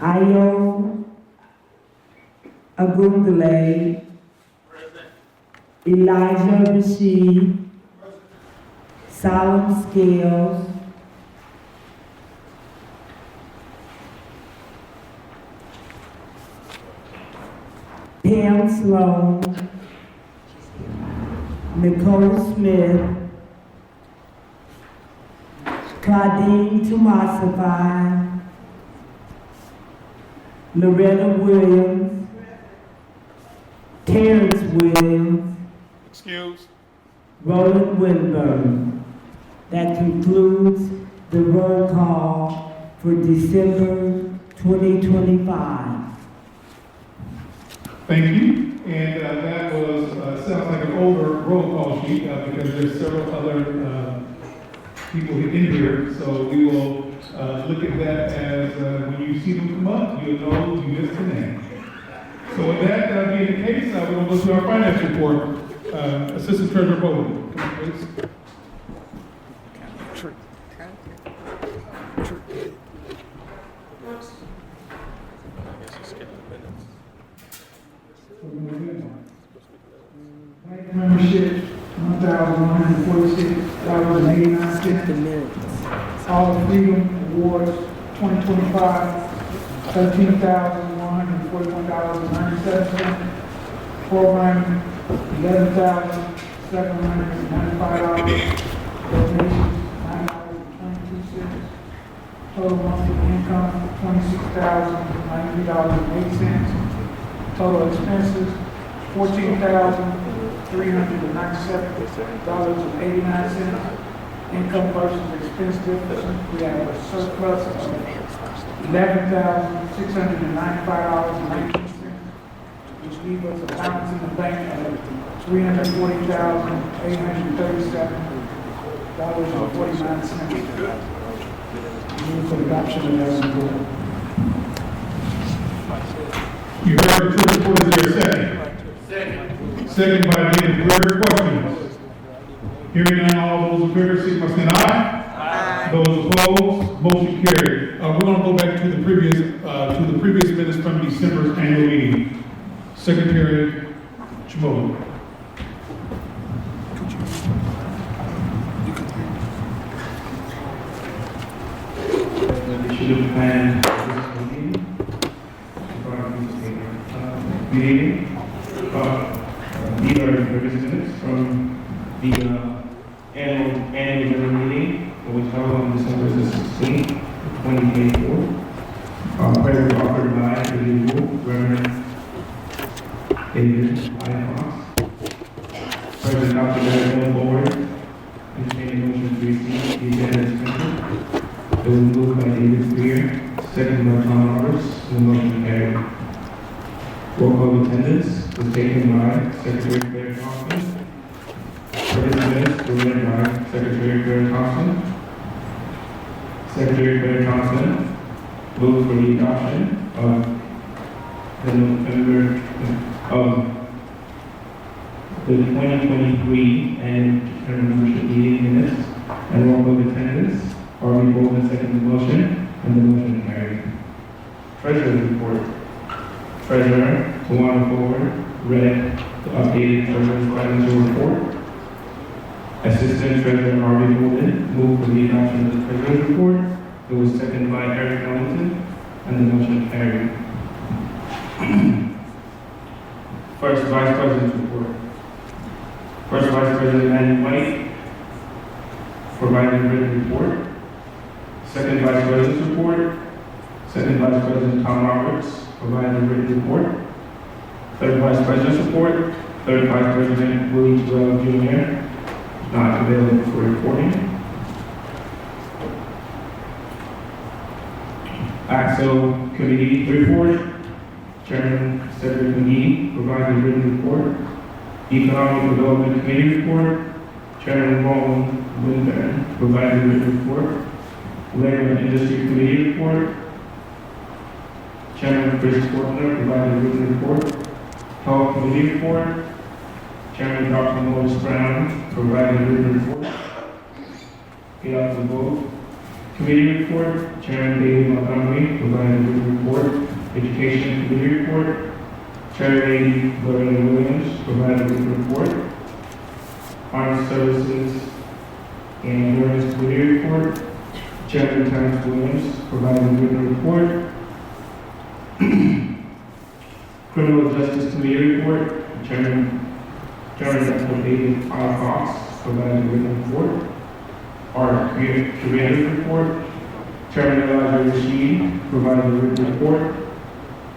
Ayo Agungale, Elijah Rashid, Solemn Scales, Pam Sloan, Nicole Smith, Claudine Tomasify, Loretta Williams, Terrence Williams, Excuse. Roland Winberg. That concludes the roll call for December 2025. Thank you. And that was, sounds like an older roll call sheet because there's several other people in here. So we will look at that as when you see them come up, you'll know you missed the name. So with that being the case, we're going to go to our finance report. Assistant Treasurer Bowman, come on, please. Bank membership, $1,146.89. The minutes. All of Freedom Awards 2025, $13,141.97. Program, $11,795. Donations, $9.22. Total monthly income, $26,093.08. Total expenses, $14,397.89. Income versus expense difference, we have a surplus of $11,695.19, which leaves us a balance in the bank of $340,837.49. Move for adoption of that report. You heard the report, is there a second? Second by David Greer. Questions? Hearing none, all those in favor, signify by saying aye. Aye. Those opposed, motion carried. We're going to go back to the previous minutes from December's annual meeting. Secretary Chimola. Should have planned this meeting. These are the previous minutes from the annual general meeting, which held on December 16th, 2024. Present offered by the usual Reverend David I. Fox. Present Dr. Larry Board. Entertaining motion to receive the agenda as printed. It was moved by David Greer, second by Tom Roberts, and the motion carried. Roll call attendance was taken by Secretary Claire Thompson. First minutes were read by Secretary Claire Thompson. Secretary Claire Thompson moved for the adoption of the November of the 2023 and general membership meeting minutes and roll call attendance. Harvey Bolden seconded the motion, and the motion carried. Treasurer's report. Treasurer Tawana Forward read the updated Treasurer's financial report. Assistant Treasurer Harvey Bolden moved for the adoption of the Treasurer's report. It was seconded by Eric Hamilton, and the motion carried. First Vice President's report. First Vice President Andy White provided a written report. Second Vice President's report. Second Vice President Tom Roberts provided a written report. Third Vice President's report. Third Vice President Willie Terrell Jr. not available for reporting. AXO Committee report. Chairman Cedric McGee provided a written report. Economic Development Committee report. Chairman Roland Winburn provided a written report. Labor and Industry Committee report. Chairman Chris Fortner provided a written report. Health Committee report. Chairman Dr. Morris Brown provided a written report. Get out the vote. Committee report. Chairman David Montgomery provided a written report. Education Committee report. Chairman Loretta Williams provided a written report. Armed Services and Endurance Committee report. Chairman Thomas Williams provided a written report. Criminal Justice Committee report. Chairman Dr. David R. Fox provided a written report. Our Commander report. Chairman Elijah Rashid provided a written report.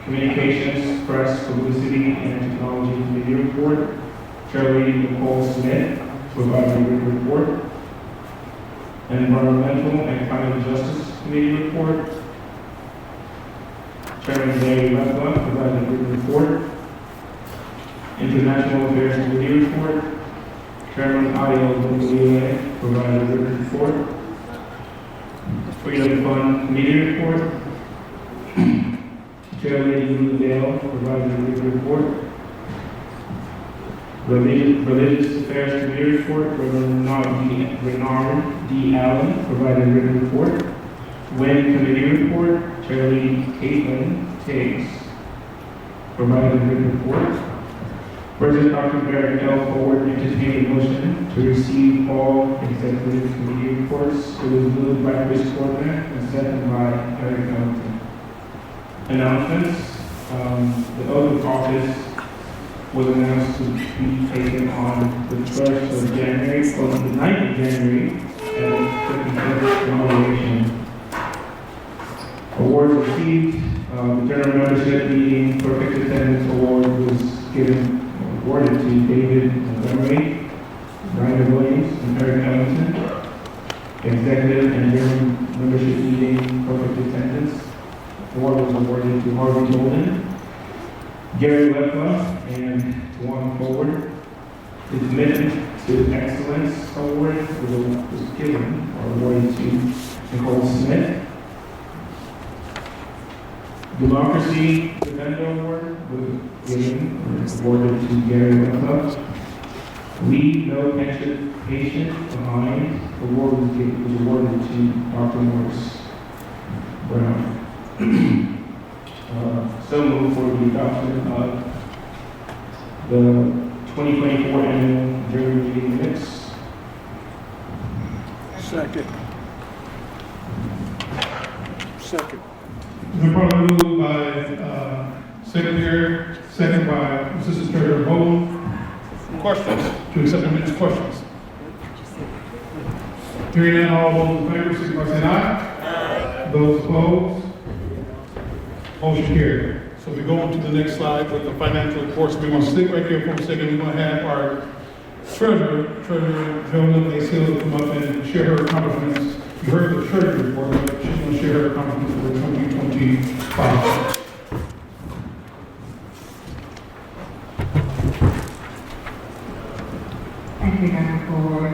Communications, Press, Publicity, and Technology Committee report. Chairlady Nicole Smith provided a written report. Environmental and Climate Justice Committee report. Chairman Larry Lefla provided a written report. International Affairs Committee report. Chairman Ayo Bongiwe provided a written report. Freedom Fund Committee report. Chairlady Lou Dale provided a written report. Religious Affairs Committee report. Reverend Renard D. Allen provided a written report. WIN Committee report. Chairlady Caitlin Tiggs provided a written report. President Dr. Barrett L. Forward entertained a motion to receive all executive committee reports. It was moved by Chris Corbin and seconded by Eric Hamilton. Announcements. The oath of office was announced to be taken on the 1st of January, or the 9th of January, at the 55th inauguration. Awards received. The general membership meeting perfect attendance award was awarded to David Montgomery, Ryan Williams, and Eric Hamilton. Executive and general membership meeting perfect attendance award was awarded to Harvey Golden, Gary Lefla, and Juan Forward. The Commitment to Excellence Award was given or awarded to Nicole Smith. Democracy Defender Award was given or awarded to Gary Lefla. Leave No Patient Behind award was awarded to Dr. Morris Brown. So moved for the adoption of the 2024 annual general meeting minutes. Second. Second. It's been probably moved by Secretary, second by Assistant Treasurer Bowman. Questions? To accept the minutes, questions? Hearing none, all those in favor, signify by saying aye. Those opposed? Motion carried. So we go on to the next slide with the financial reports. We want to stick right here for a second. We're going to have our Treasurer Joan Mayfield, come up and share her accomplishments. You heard the Treasury report, but she's going to share her accomplishments for 2025. Thank you, Dr. Ford.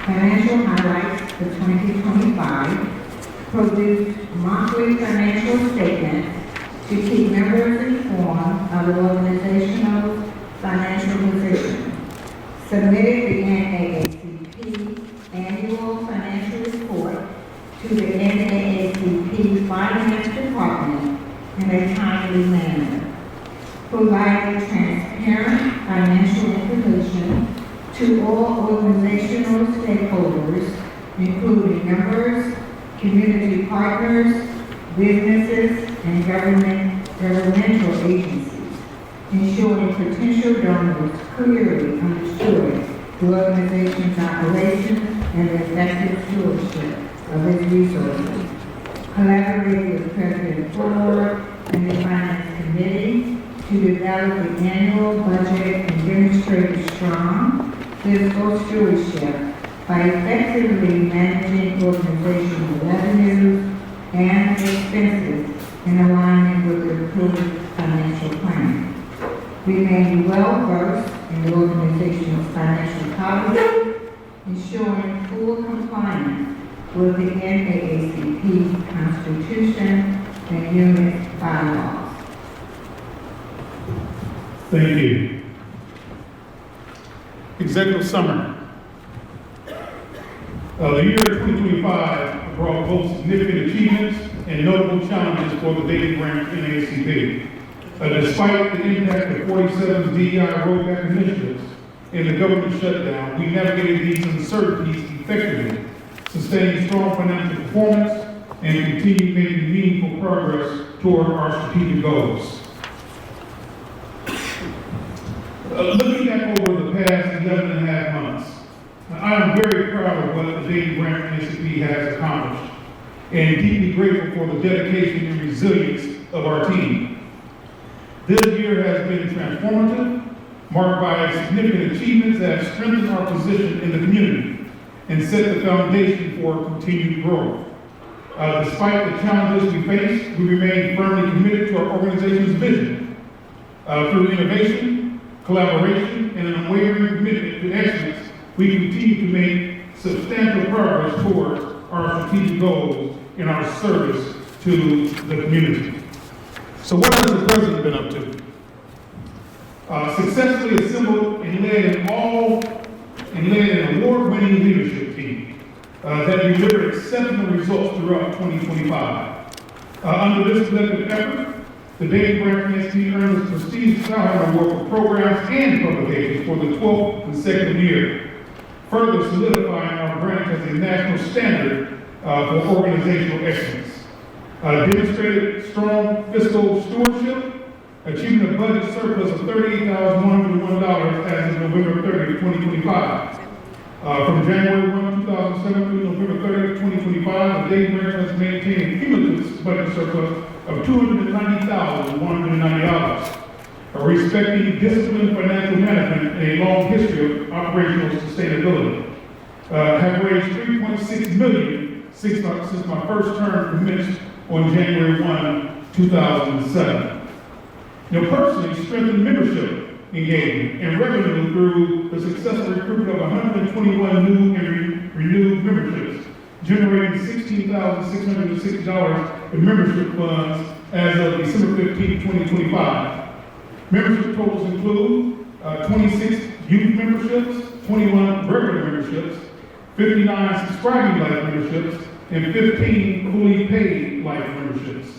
Financial highlights for 2025. Produced monthly financial statements to keep members informed of the organizational financial position. Submitted the NAACP annual financial report to the NAACP Finance Department in a timely manner. Provided transparent financial information to all organizational stakeholders, including members, community partners, businesses, and governmental agencies, ensuring potential donors clearly understood the organization's operations and effective stewardship of its resources. Collaborated with President Ford and the Finance Committee to develop the annual budget and demonstrate strong fiscal stewardship by effectively managing organizational revenues and expenses in alignment with the approved financial plan. Remain well versed in the organization's financial policy, ensuring full compliance with the NAACP Constitution and unit bylaws. Thank you. Executive summary. The year 2025 brought both significant achievements and notable challenges for the Dayton branch NAACP. Despite the impact of 47 DEI rollback initiatives and the government shutdown, we navigated these uncertainties effectively, sustained strong financial performance, and continued making meaningful progress toward our strategic goals. Looking back over the past 11 and a half months, I am very proud of what the Dayton branch NAACP has accomplished, and deeply grateful for the dedication and resilience of our team. This year has been transformative, marked by significant achievements that have strengthened our position in the community and set the foundation for continued growth. Despite the challenges we face, we remain firmly committed to our organization's vision. Through innovation, collaboration, and an unwavering commitment to excellence, we continue to make substantial progress towards our strategic goals in our service to the community. So what has the president been up to? Successfully assembled and led an award-winning leadership team that delivered exceptional results throughout 2025. Under this collective effort, the Dayton branch NAACP earned the prestigious Skyline Award for programs and publications for the 12th consecutive year, further solidifying our branch as a national standard for organizational excellence. Demonstrated strong fiscal stewardship, achieving a budget surplus of $38,101 as of November 30, 2025. From January 1, 2007 through November 30, 2025, the Dayton branch has maintained a cumulative budget surplus of $290,190, respecting disciplined financial management and a long history of operational sustainability. Have raised $3.6 million since my first term commenced on January 1, 2007. Personally strengthened membership engagement and revenue through the successful recruitment of 121 new and renewed memberships, generating $16,660 in membership funds as of December 15, 2025. Membership totals include 26 youth memberships, 21 regular memberships, 59 subscribing life memberships, and 15 fully paid life memberships.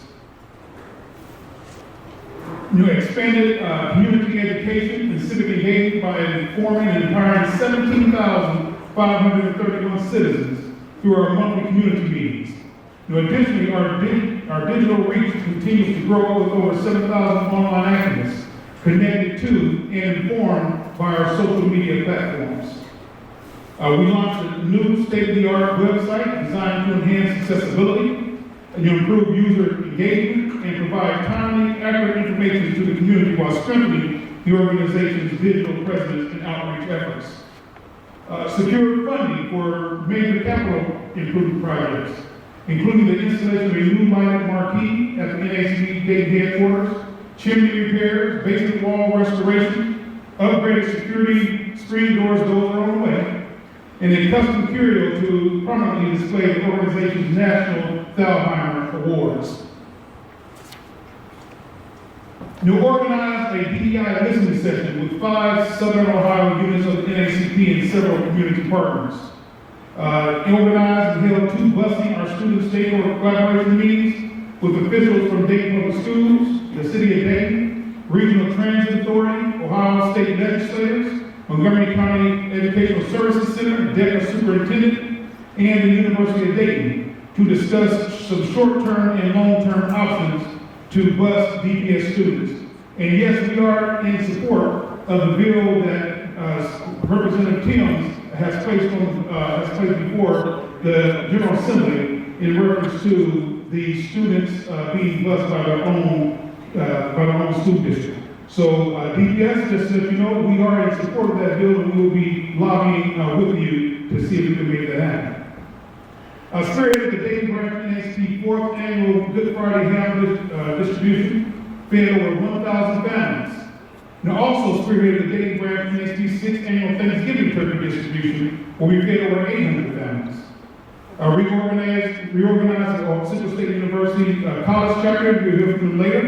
Expanded community education and civic engagement by informing and empowering 17,531 citizens through our monthly community meetings. Additionally, our digital reach continues to grow with over 7,000 online activists connected to and informed by our social media platforms. We launched a new state-of-the-art website designed to enhance accessibility, improve user engagement, and provide timely, accurate information to the community while strengthening the organization's digital presence and outreach efforts. Secured funding for major capital improvement projects, including the installation of a new lighted marquee at the NAACP Dayton headquarters, chimney repairs, basement wall restoration, upgraded security screen doors, those are on the way, and a custom curio to prominently display the organization's National Thalheimer Awards. Organized a DEI listening session with 5 Southern Ohio units of the NAACP and several community partners. Organized and held 2 busing our student stakeholder collaboration meetings with officials from Dayton Public Schools, the City of Dayton, Regional Transit Authority, Ohio State legislators, Montgomery County Educational Services Center, DECA Superintendent, and the University of Dayton to discuss some short-term and long-term options to bus DPS students. And yes, we are in support of the bill that Representative Timms has placed before the General Assembly in reference to the students being bused by their own school district. So DPS, just so you know, we are in support of that bill, and we will be lobbying with you to see if we can make that happen. Spearheaded the Dayton branch NAACP 4th annual Good Friday ham distribution, fed over 1,000 families. Also spearheaded the Dayton branch NAACP 6th annual Thanksgiving turkey distribution, where we fed over 800 families. Reorganized the Central State University college chapter, you'll hear from them later.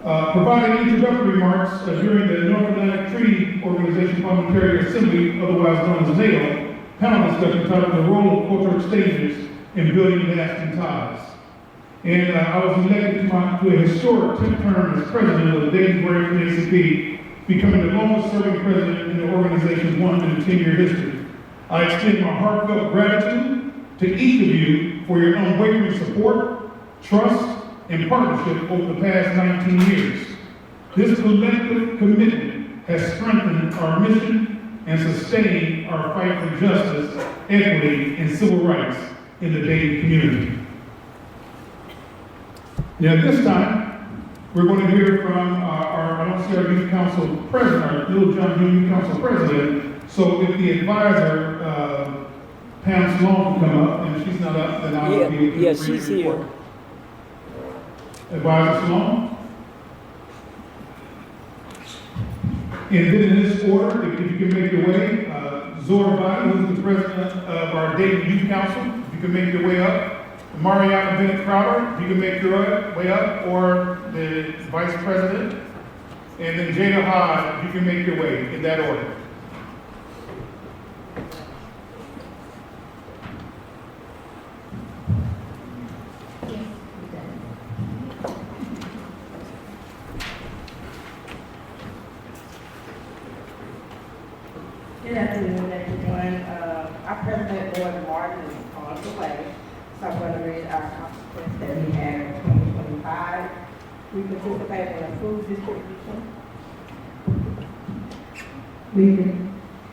Providing introductory remarks during the North Atlantic Treaty Organization Parliamentary Assembly, otherwise known as NAACP, panel discussion titled The Role of Cultural Exchanges and building lasting ties. And I was elected to a historic 10th term as president of the Dayton branch of Naacp, becoming the longest serving president in the organization's 110-year history. I extend my heartfelt gratitude to each of you for your unwavering support, trust, and partnership over the past 19 years. This collective commitment has strengthened our mission and sustained our fight for justice, equity, and civil rights in the Dayton community. Now, at this time, we're going to hear from I don't see our youth council president, our Little John Youth Council president. So if the advisor, Pam Sloan, can come up, and if she's not up, then I'll be able to read she's the report. here. Advisor Sloan. And then in this order, if you can make your way, Zora Biden, who's the president of our Dayton Youth Council, if you can make your way up. Mariana Bennett Crowder, if you can make your way up, or the vice president. And then Jada Hodge, if you can make your way in that order. Good afternoon, everyone. Our president, Lord Martin, is on the way, so I'm going to read our accomplishments that we had in 2025. We participated in a food distribution. We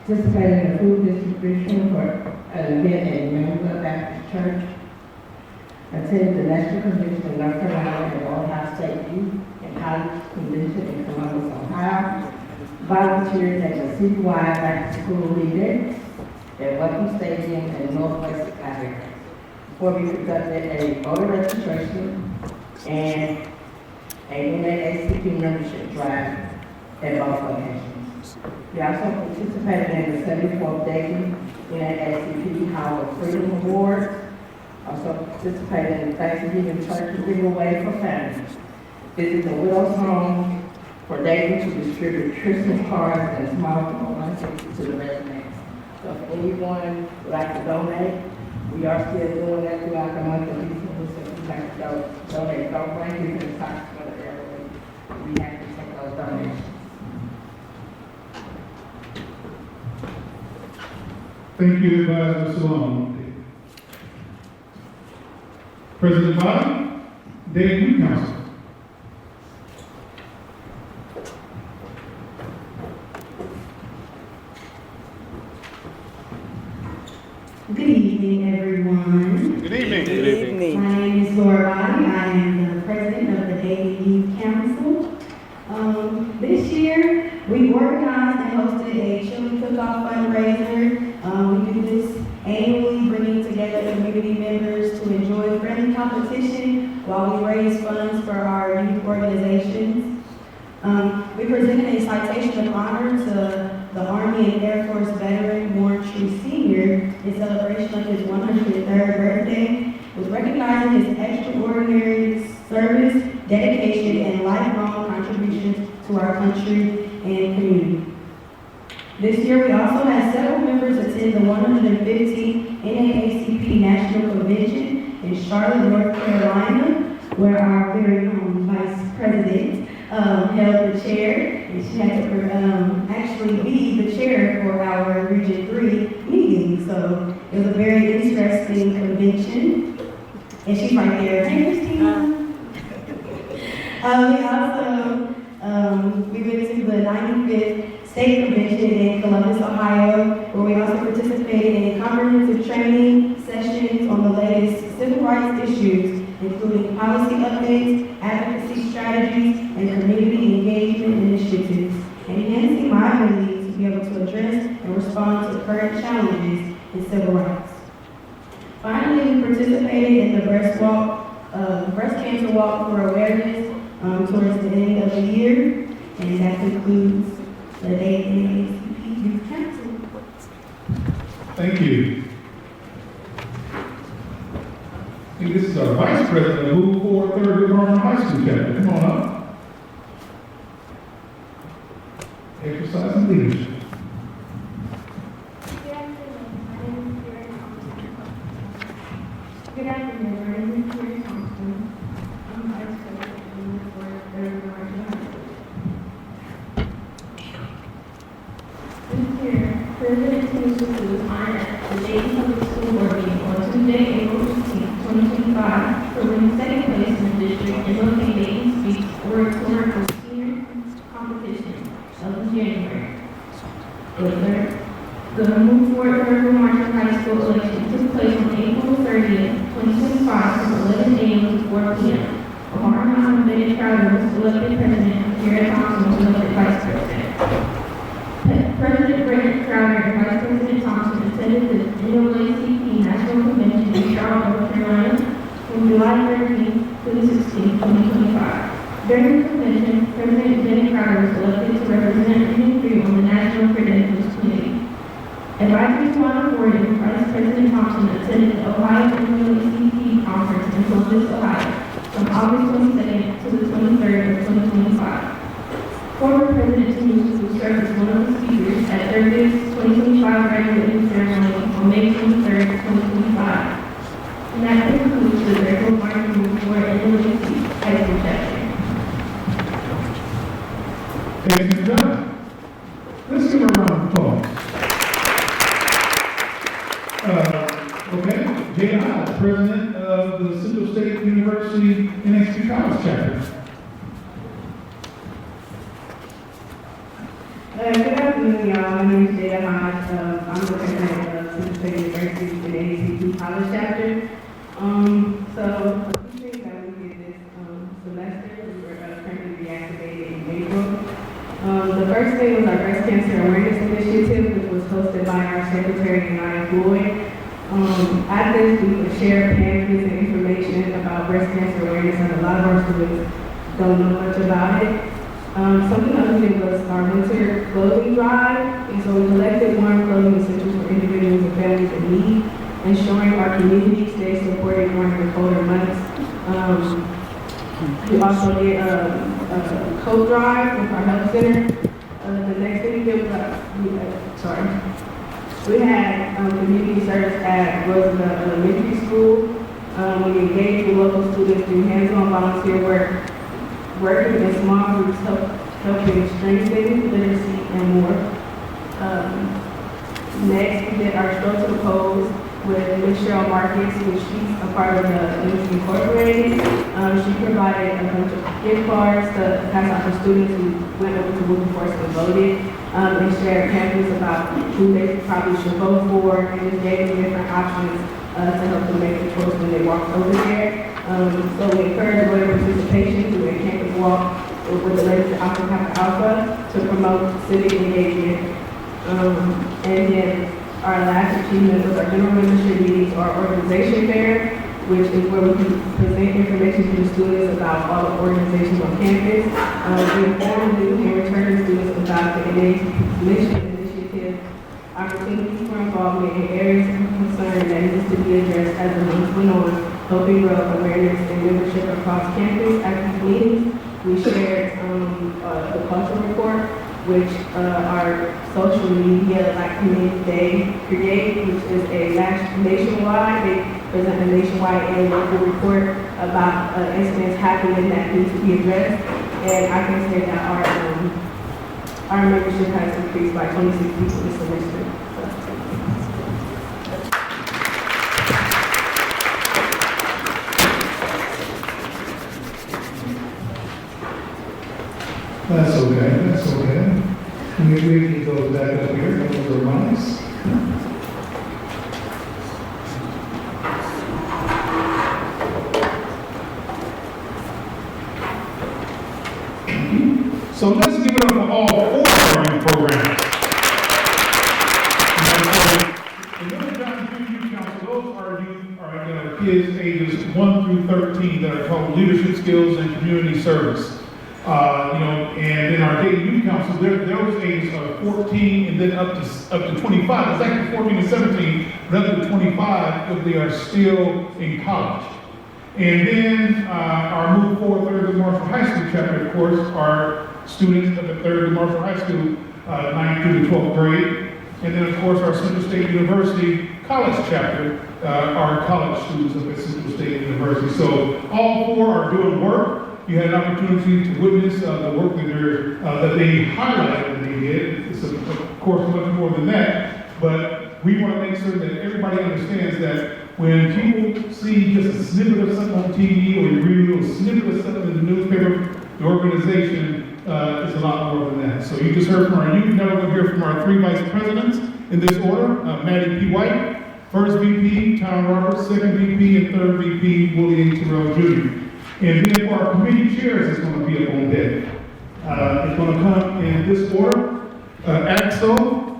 participated in a food distribution for an event at Emmanuel Baptist Church. Attended the National Convention in North Carolina and Ohio State Youth and College Convention in Columbus, Ohio. Volunteered as a citywide back-to-school leader at Welcome Stadium and Northwest Chicago. Before we conducted a voter registration and a Naacp membership drive at both locations. We also participated in the 74th Dayton Naacp Hall of Freedom Awards. Also participated in the Thanksgiving Turkey giveaway for families. Visited the widow's home for Dayton to distribute Christmas cards and small donations to the residents. So if anyone would like to donate, we are still doing that throughout the month of December. So if you'd like to donate, don't bring you to the top for the elderly. We have to take those donations. Thank you, Advisor Sloan. President Biden, Dayton Youth Council. Good evening, everyone. Good evening. Good evening. My name is Laura Bobby. I am the president of the Dayton Youth Council. This year, we organized and hosted a chili cook-off fundraiser. We do this annually, bringing together community members to enjoy friendly competition while we raise funds for our youth organizations. We presented a citation of honor to the Army and Air Force veteran Warren True Sr. in celebration of his 103rd birthday, was recognizing his extraordinary service, dedication, and lifelong contributions to our country and community. This year, we also had several members attend the 150th Naacp National Convention in Charlotte, North Carolina, where our very own Vice President held the chair, and she had to actually be the chair for our Region 3 meeting. So it was a very interesting convention. And she's right there. Hey, Christina. We went to the 95th State Convention in Columbus, Ohio, where we also participated in comprehensive training sessions on the latest civil rights issues, including policy updates, advocacy strategies, and community engagement initiatives, enhancing my ability to be able to address and respond to current challenges in civil rights. Finally, we participated in the breast cancer walk for awareness towards the end of the year, and that concludes the Dayton Naacp Youth Council. Thank you. I think this is our Vice President of Move Forward Third Department High School chapter. Come on up. Exercising leadership. Good President Timothy was honored at the Dayton Public School Board meeting on Tuesday, April 15, 2025, for winning second place in the district and hosting Dayton's speech oratorical senior competition of January. The move forward Thurgood Marshall High School election took place on April 30th, 2025, from 11 a.m. to 4 p.m. Amara Bennett Crowder was elected president, and Kara Thompson was elected vice president. President Brent Crowder and Vice President Thompson attended the NAACP National Convention in Charlotte, North Carolina, from July 13, 2016, 2025. During the convention, President Bennett Crowder was elected to represent Union 3 on the National Credentials Committee. Advisory to our board and Vice President Thompson attended the Ohio NAACP Conference in Columbus, Ohio, from August 22nd to the 23rd of 2025. Former President Timothy served as one of the speakers at Thurgood's 2025 graduating ceremony on May 23rd, 2025. And that concludes the Thurgood Marshall Move Forward NAACP High School chapter. Thank you, John. Let's give her a round of applause. Okay, Jay Hiles, President of the Central State University Naacp College Chapter. Good afternoon, y'all. My name is Jada Hodge. I'm the president of Central State University's Naacp College Chapter. So, a few things that we did this semester, we were currently reactivated in April. The first thing was our Breast Cancer Awareness Initiative, which was hosted by our Secretary, Naya Floyd. At this, we would share pamphlets and information about breast cancer awareness, and a lot of our students don't know much about it. Something else we did was our winter clothing drive, and so we collected warm clothing essentials for individuals and families in need, ensuring our community stays supported during the colder months. We also did a coat drive with our health center. The next thing we did was, we had community service at Roosevelt Elementary School. We engaged with local students through hands-on volunteer work, working in small groups, helping strengthen literacy and more. Next, we did our Stroke to the Pose with Ms. Cheryl Marcus, which she's a part of the Industry Incorporated. She provided a bunch of gift cards to pass out for students who went over to Wilberforce and voted, and shared pamphlets about who they probably should vote for, and just gave them different options to help them make the choice when they walked over there. So we encourage voter participation through a campus walk with the latest Alpha Kappa Alpha to promote civic engagement. And then our last achievement was our general membership meetings, or our organization fair, which is where we can present information to the students about all the organizations on campus. We inform new and returning students about the NAACP mission initiative, opportunities for involvement in areas of concern that needs to be addressed as the months went on, helping grow awareness and membership across campus. At these meetings, we shared the cultural report, which our social media like Community Day create, which is a nationwide, they present a nationwide and local report about incidents happening that need to be addressed. And I can say that our membership has increased by 26 people this semester. That's okay, that's okay. We can go back up here, those are nice. So let's give it up for all four learning programs. And the Little John Youth Council, those are kids ages 1 through 13 that are called leadership skills and community service. And in our Dayton Youth Council, those ages are 14 and then up to 25. It's actually 14 and 17, but up to 25 if they are still in college. And then our Move Forward Thurgood Marshall High School chapter, of course, are students of the Thurgood Marshall High School, 9th through the 12th grade. And then, of course, our Central State University College chapter are college students of Central State University. So all four are doing work. You had an opportunity to witness the work that they highlighted that they did. It's, of course, much more than that. but we want to make sure that everybody understands that when people see just a snippet of something on TV or you read a little snippet of something in the newspaper, the organization is a lot more than that. So you just heard from our youth. Now we're going to hear from our three vice presidents in this order. Maddie P. White, first VP, Tom Roberts, second VP, and third VP, Willie A. Terrell Jr. And then for our committee chairs, it's going to be up on deck. It's going to come in this order. AXO,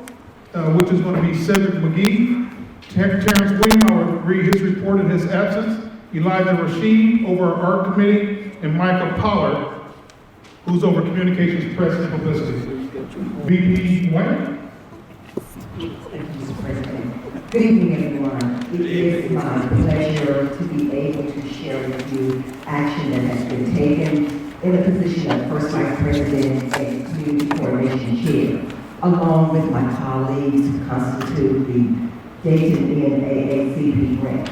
which is going to be Cedric McGee. Terrence Williams, I will read his report in his absence. Elijah Rashid over our art committee, and Michael Pollard, who's over communications, press, and publicity. VP White. Thank you, Mr. President. Good evening, everyone. It is my pleasure to be able to share with you action that has been taken in the position of First Vice President and Community Coordination Chair, along with my colleagues who constitute the Dayton Naacp grant.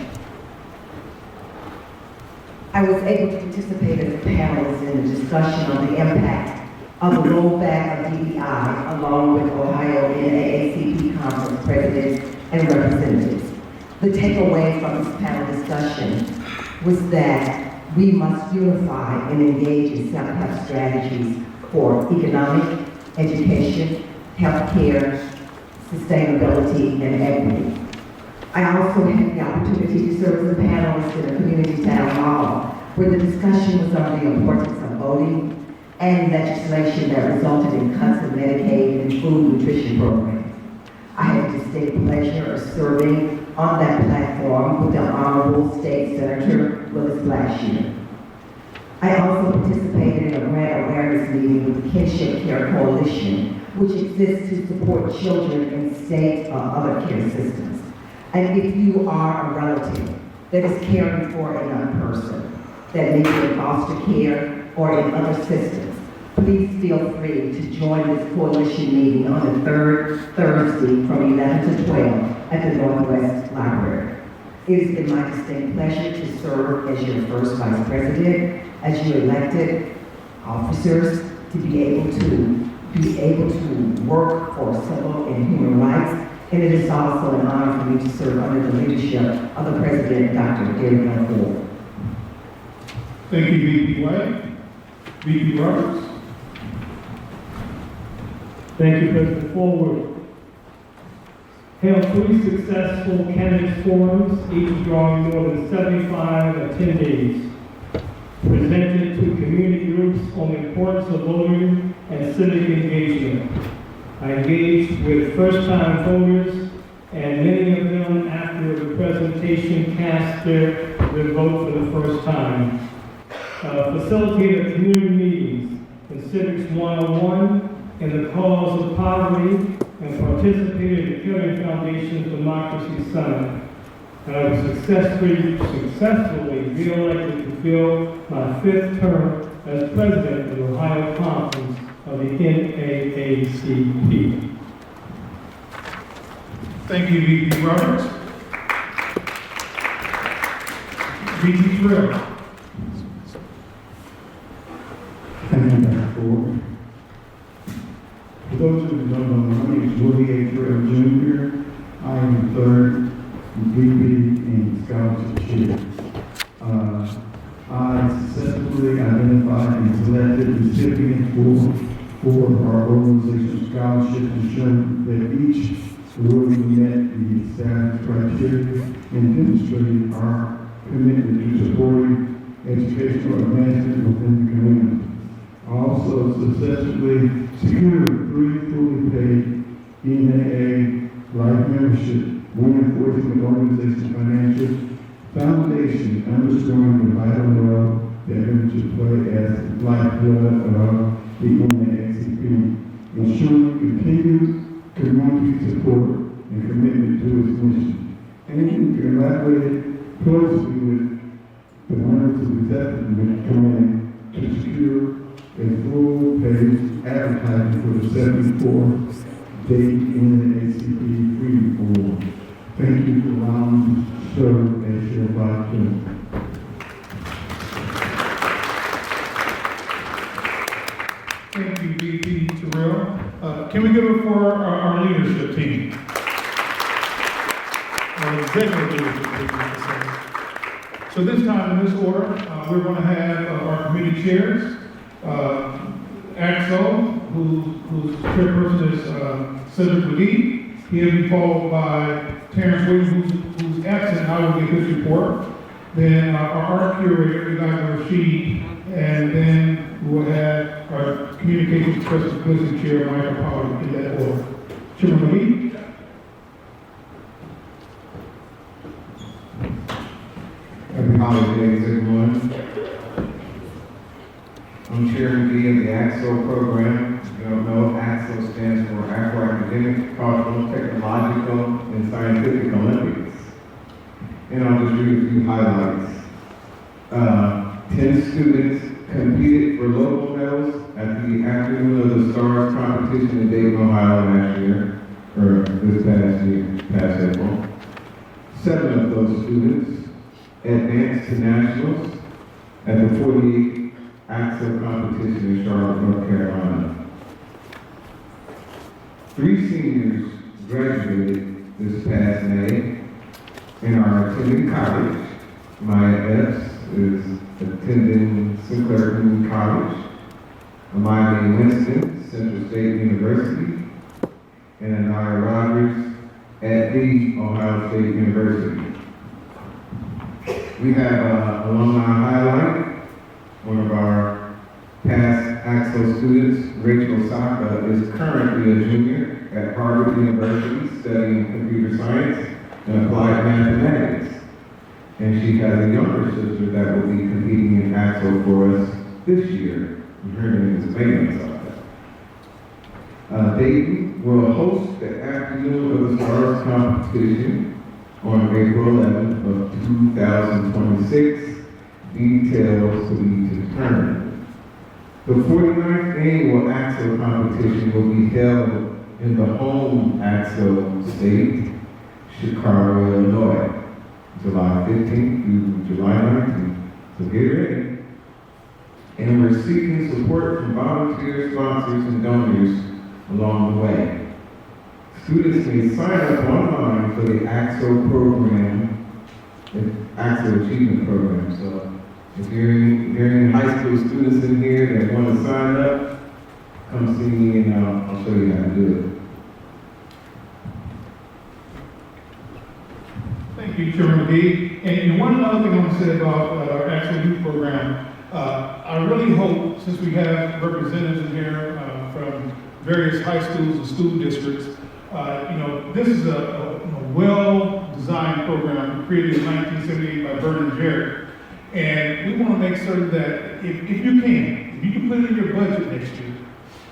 I was able to participate as a panelist in a discussion on the impact of the rollback of DEI, along with Ohio Naacp Conference presidents and representatives. The takeaway from this panel discussion was that we must unify and engage in self-help strategies for economic, education, healthcare, sustainability, and equity. I also had the opportunity to serve as a panelist in a community town hall where the discussion was on the importance of voting and legislation that resulted in cuts in Medicaid and food nutrition programs. I had the distinct pleasure of serving on that platform with the Honorable State Senator Willis last year. I also participated in a grant awareness meeting with the Kinship Care Coalition, which exists to support children in state or other care systems. And if you are a relative that is caring for a young person that may be in foster care or in other systems, please feel free to join this coalition meeting on the third Thursday from 11 to 12 at the Northwest Library. It has been my distinct pleasure to serve as your first vice president, as your elected officers, to be able to work for civil and human rights. And it is also an honor for me to serve under the leadership of the President, Dr. Gary L. Ford. Thank you, VP White. VP Roberts. Thank you, President Forward. Held 3 successful candidates forums, each drawing more than 75 attendees. Presented to community groups on the importance of voting and civic engagement. I engaged with first-time voters, and many of them, after the presentation, cast their vote for the first time. Facilitated community meetings in Civics 101 in the cause of poverty, and participated in the Caring Foundation's Democracy Summit. And I was successfully re-elected to fill my 5th term as president of the Ohio Conference of the Naacp. Thank you, VP Roberts. VP Terrell. Thank you, Dr. Ford. For those who don't know, my name is Willie A. Terrell Jr. I am the third VP and scholarship chair. I successfully identified and selected recipients for our organization's scholarship, ensuring that each really met the established criteria and demonstrated our commitment to supporting educational advancement within the community. I also successfully secured 3 fully paid NAA life membership, reinforcing the organization's financial foundation, underscoring the vital role that membership play as lifeblood of the Naacp, ensuring continued community support and commitment to its mission. And collaborated closely with the members of the executive committee to secure a full-page advertising for the 74th Dayton Naacp Freedom Award. Thank you for allowing me to serve as your vice president. Thank you, VP Terrell. Can we give it for our leadership team? executive leadership team, like I say. So this time in this order, we're going to have our committee chairs, Axel, whose chairperson is Cedric McGee. He'll be followed by Terrence Williams, who's absent. I will give his report. Then our art curator, Elijah Rashid, and then we'll have our communications special publicity chair, Michael Powell, in that order. Chairman McGee. Happy holidays, everyone. I'm Chairman B of the AXO program. If you don't know, AXO stands for Afro-Academic, Cultural, Technological, and Scientific Olympics. And I'll just read a few highlights. 10 students competed for local medals at the Afternoon of the Stars competition in Dayton, Ohio last year, or this past April. 7 of those students advanced to nationals at the 48th AXO competition in Charlotte, North Carolina. 3 seniors graduated this past May and are attending college. Maya Epps is attending Sinclair Community College. Amaya Winston, Central State University, and Anaya Rogers at the Ohio State University. We have an alumni highlight. One of our past AXO students, Rachel Saka, is currently a junior at Harvard University studying computer science and applied mathematics. And she has a younger sister that will be competing in AXO for us this year. Her name is Megan Saka. Dayton will host the Afternoon of the Stars competition on April 11th of 2026. Details to be determined. The 49th annual AXO competition will be held in the home AXO state, Chicago, Illinois, July 15th through July 19th. So get ready. And we're seeking support from volunteers, sponsors, and donors along the way. Students may sign up online for the AXO program, the AXO Achievement Program. So if you're any high school students in here that want to sign up, come see me and I'll show you how to do it. Thank you, Chairman McGee. And one other thing I want to say about our AXO youth program, I really hope, since we have representatives in here from various high schools and school districts, this is a well-designed program created in 1978 by Vernon Jarrett. And we want to make certain that if you can put it in your budget next year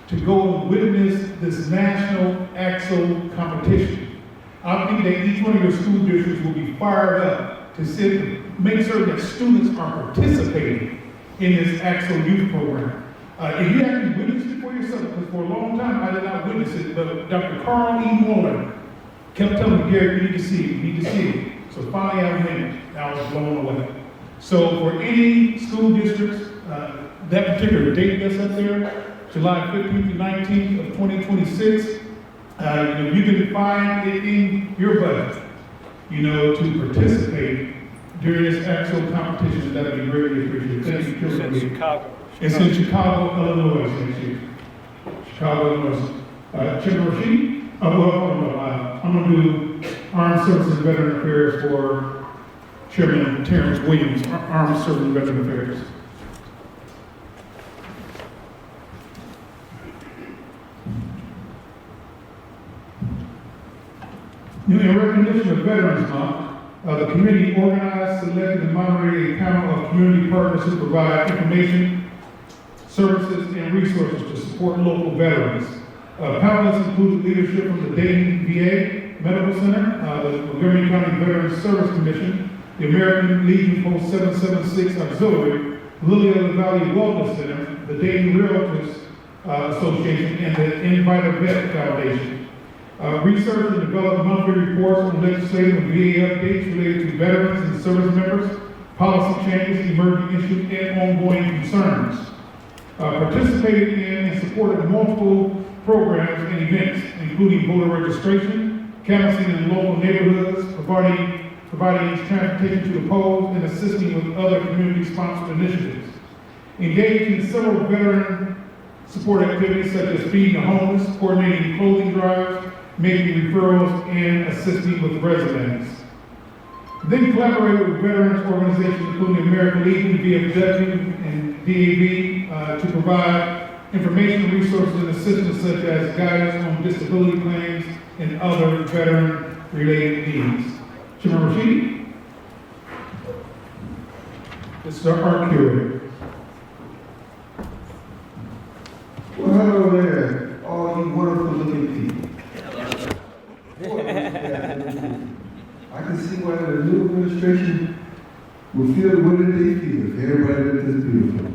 to go and witness this national AXO competition. I think that each one of your school districts will be fired up to sit and make sure that students are participating in this AXO youth program. If you actually witness it for yourself, because for a long time I did not witness it, but Dr. Carl E. Muller kept telling me, Gary, you need to see it, you need to see it. So finally I went, and I was blown away. So for any school districts, that particular date that's up there, July 15th to 19th of 2026, you can find it in your budget, to participate during this AXO competition. That would be greatly appreciated. Thank you, Chairman. It's in Chicago. It's in Chicago, Illinois, next year. Chicago, Illinois. Chairman Rashid? I'm going to do Armed Services and Veteran Affairs for Chairman Terrence Williams, Armed Services and Veteran Affairs. In recognition of Veterans Month, the committee organized, selected, and moderated a panel of community partners who provide information, services, and resources to support local veterans. Panelists include leadership from the Dayton VA Medical Center, the Montgomery County Veterans Service Commission, the American Legion Post 776 Auxiliary, Lily of the Valley Wellness Center, the Dayton Realtors Association, and the Invita Vet Foundation. Research and develop monthly reports on legislative and VA updates related to veterans and service members, policy changes, emerging issues, and ongoing concerns. Participated in and supported multiple programs and events, including voter registration, canvassing in local neighborhoods, providing providing transportation to the polls, and assisting with other community-sponsored initiatives. Engaged in several veteran support activities such as feeding the homeless, coordinating clothing drives, making referrals, and assisting with resumes. Then collaborated with veterans organizations including American Legion, VFW, and DAV to provide information, resources, and assistance such as guidance on disability claims and other veteran-related needs. Chairman Rashid? This is our art curator. Well, hello there, all you wonderful looking people. Boy, I can see why the new administration will feel the way that they feel if everybody looked this beautiful.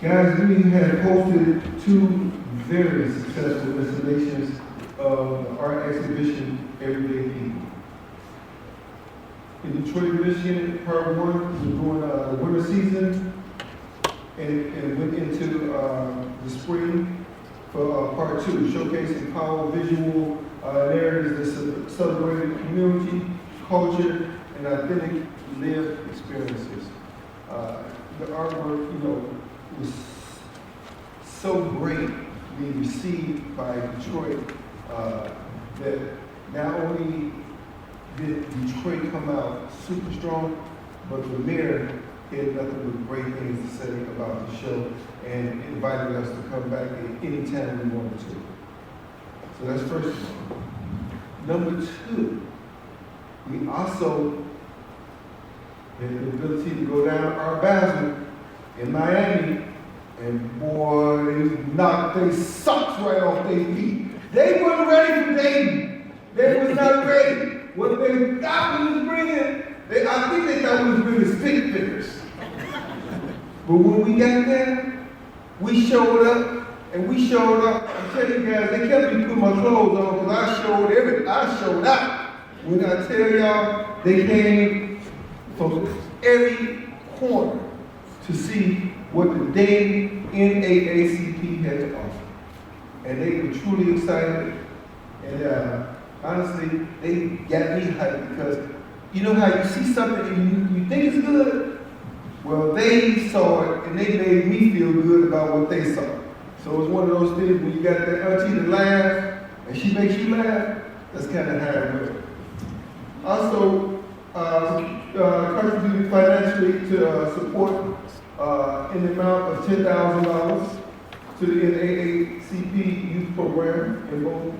Guys, we have hosted 2 very successful installations of the art exhibition, Everyday People. In Detroit, Michigan, part 1 was during the winter season, and went into the spring for part 2, showcasing powerful visual narratives that celebrated community, culture, and authentic lived experiences. The artwork, was so great being received by Detroit that not only did Detroit come out super strong, but the mayor had nothing but great things to say about the show and invited us to come back at any time we wanted to. So that's first of all. Number 2, we also had the ability to go down to Art Basel in Miami, and boy, they sucked right off their feet. They weren't ready for Dayton. They was not ready. What they thought we was bringing, I think they thought we was bringing stick figures. But when we got there, we showed up, and we showed up. I'm telling you guys, they kept me putting my clothes on because I showed out. When I tell y'all, they came from every corner to see what the Dayton Naacp had to offer. And they were truly excited. And honestly, they got me hyped because you know how you see something and you think it's good? Well, they saw it and they made me feel good about what they saw. So it's one of those things when you got that auntie that laughs and she makes you laugh, that's kind of how it works. Also, contributed financially to support in the amount of $10,000 to the Naacp youth program in both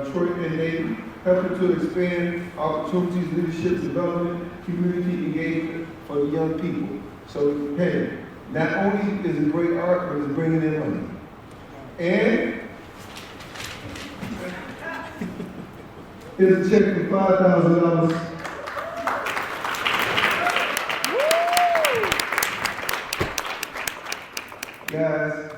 Detroit and Dayton, helping to expand opportunities, leadership development, community engagement for the young people. So, hey, not only is it great art, but it's bringing in money. And here's a check for $5,000. Guys,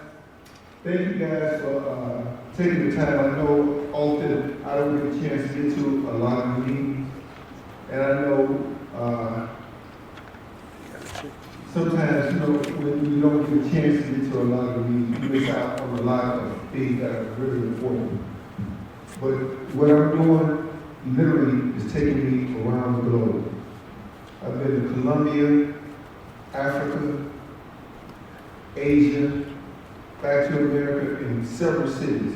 thank you guys for taking the time. I know often I don't get a chance to get to a lot of meetings, and I know sometimes, when you don't get a chance to get to a lot of meetings, you miss out on a lot of things that are really important. But what I'm doing literally is taking me around the globe. I've been to Colombia, Africa, Asia, back to America in several cities,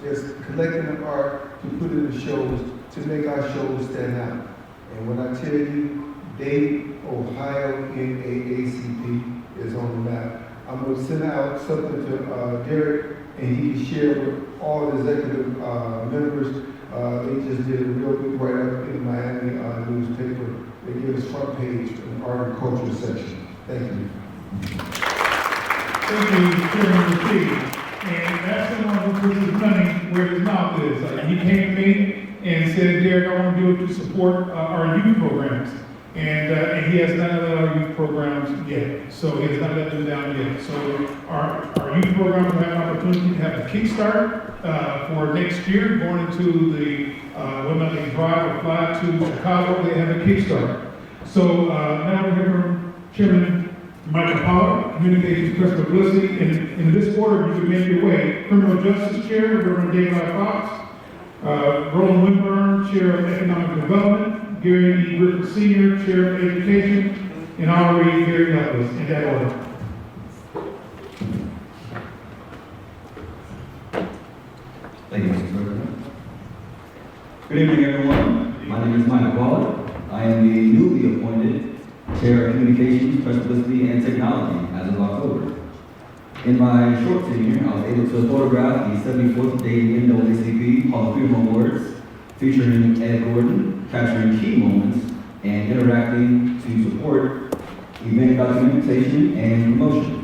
just collecting the art to put in the shows to make our shows stand out. And when I tell you, Dayton, Ohio Naacp is on the map. I'm going to send out something to Derek, and he can share with all the executive members. They just did a real good write-up in the Miami newspaper. They gave us front page in the art and culture section. Thank you. Thank you, Chairman Rashid. And that's someone who puts his money where his mouth is. He came to me and said, Derek, I want to do it to support our youth programs. And he has not let our youth programs yet. So he has not let them down yet. So our youth programs will have an opportunity to have a kickstart for next year, going into the, when they drive or fly to Chicago, they have a kickstart. So now we hear from Chairman Michael Power, Communications, Press Publicity, and in this order, you can make your way. Criminal Justice Chair, Reverend David Fox, Roland Winburn, Chair of Economic Development, Gary E. Griffith Sr., Chair of Education, and I'll read Gary Douglas in that order. Thank you, Mr. President. Good evening, everyone. My name is Mike Waller. I am the newly appointed Chair of Communications, Press Publicity, and Technology as of October. In my short tenure, I was able to photograph the 74th Dayton NAACP Hall of Freedom Awards, featuring Ed Gordon, capturing key moments and interacting to support event documentation and promotion.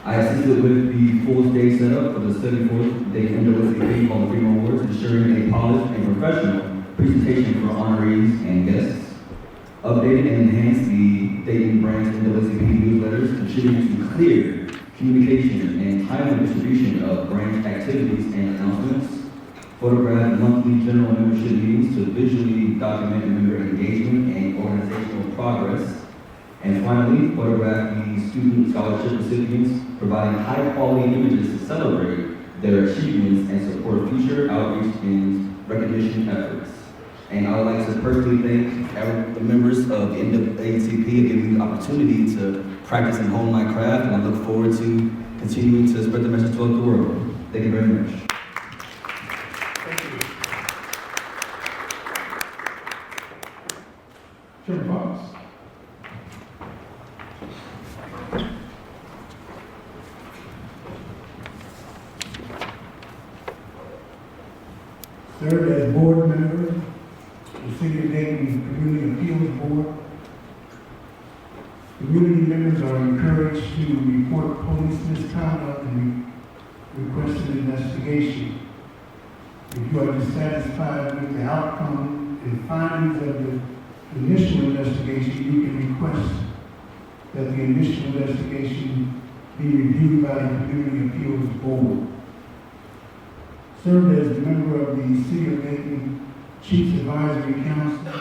I assisted with the full stage setup for the 74th Dayton NAACP Hall of Freedom Awards, ensuring a polished and professional presentation for honorees and guests. Updated and enhanced the Dayton branch NAACP newsletters, contributing to clear communication and timely distribution of branch activities and announcements. Photographed monthly general membership meetings to visually document member engagement and organizational progress. And finally, photograph the student scholarship recipients, providing high-quality images to celebrate their achievements and support future outreach and recognition efforts. And I would like to personally thank the members of the NAACP for giving me the opportunity to practice and hone my craft, and I look forward to continuing to spread the message throughout the world. Thank you very much. Thank you. Chairman Fox. Served as board member of the City of Dayton Community Appeals Board. Community members are encouraged to report police misconduct and request an investigation. If you are dissatisfied with the outcome and findings of the initial investigation, you can request that the initial investigation be reviewed by the Community Appeals Board. Served as a member of the City of Dayton Chiefs Advisory Council,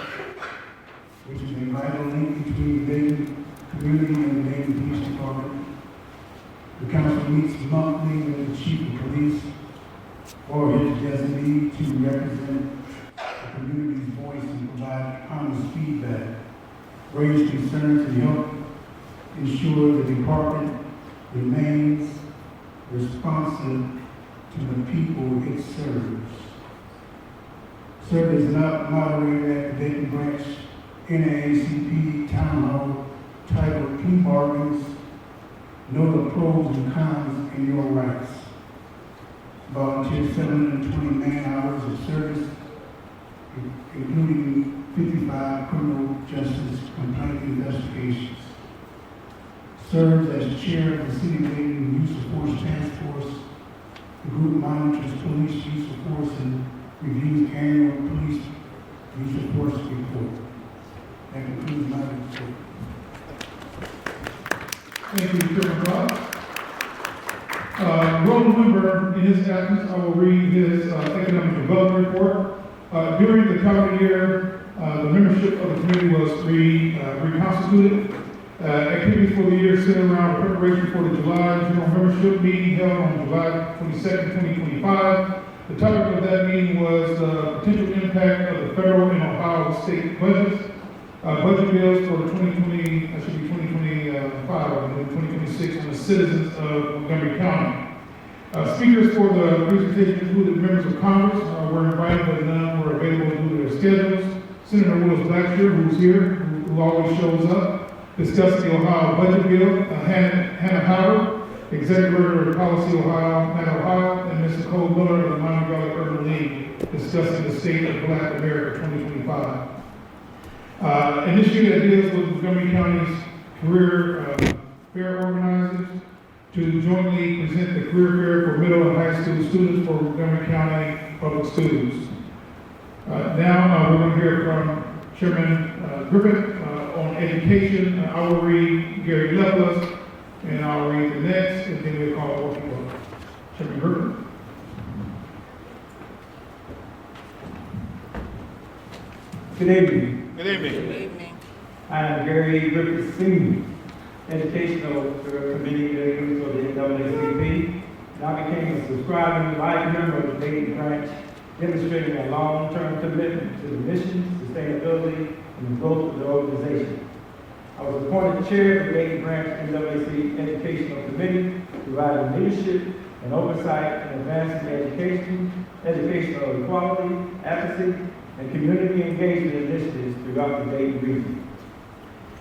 which is a vital link between the Dayton community and the Dayton Police Department. The council meets monthly with the chief of police or his designee to represent the community's voice and provide honest feedback, raise concerns, and help ensure the department remains responsive to the people it serves. Served as moderator at the Dayton Branch NAACP Town Hall titled Plea Bargains, Know the Pros and Cons in Your Rights. Volunteered 720 man-hours of service, including 55 criminal justice complaint investigations. Serves as chair of the City of Dayton Use of Force Task Force. The group monitors police use of force and reviews annual police use of force report. That concludes my report. Thank you, Chairman Fox. Roland Winburn, in his absence, I will read his economic development report. During the calendar year, the membership of the committee was reconstituted. Activities for the year centered around preparation for the July general membership meeting held on July 22nd, 2025. The topic of that meeting was the potential impact of the federal and Ohio state budgets, budget bills for the 2025 and 2026 on the citizens of Montgomery County. Speakers for the presentation included members of Congress were invited, but none were available due to their schedules. Senator Willis Blackshear, who's here, who always shows up, discussed the Ohio budget bill. Hannah Howard, Executive Director of Policy Ohio, Ohio, and Ms. Nicole Miller of the Miami Valley Urban League, discussing the state of Black America 2025. Initiative that deals with Montgomery County's career fair organizers to jointly present the career fair for middle and high school students for Montgomery County public students. Now we're going to hear from Chairman Griffith on education. I will read Gary Douglas, and I'll read the next, and then we'll call for people. Chairman Griffith. Good evening. Good evening. Good evening. I am Gary Griffith Sr., Educational Committee Leader for the NAACP. And I became a subscribing life member of the Dayton Branch demonstrating a long-term commitment to the mission, sustainability, and the growth of the organization. I was appointed chair of the Dayton Branch NAAC Educational Committee, providing leadership and oversight in advancing education, educational equality, advocacy, and community engagement initiatives throughout the Dayton region.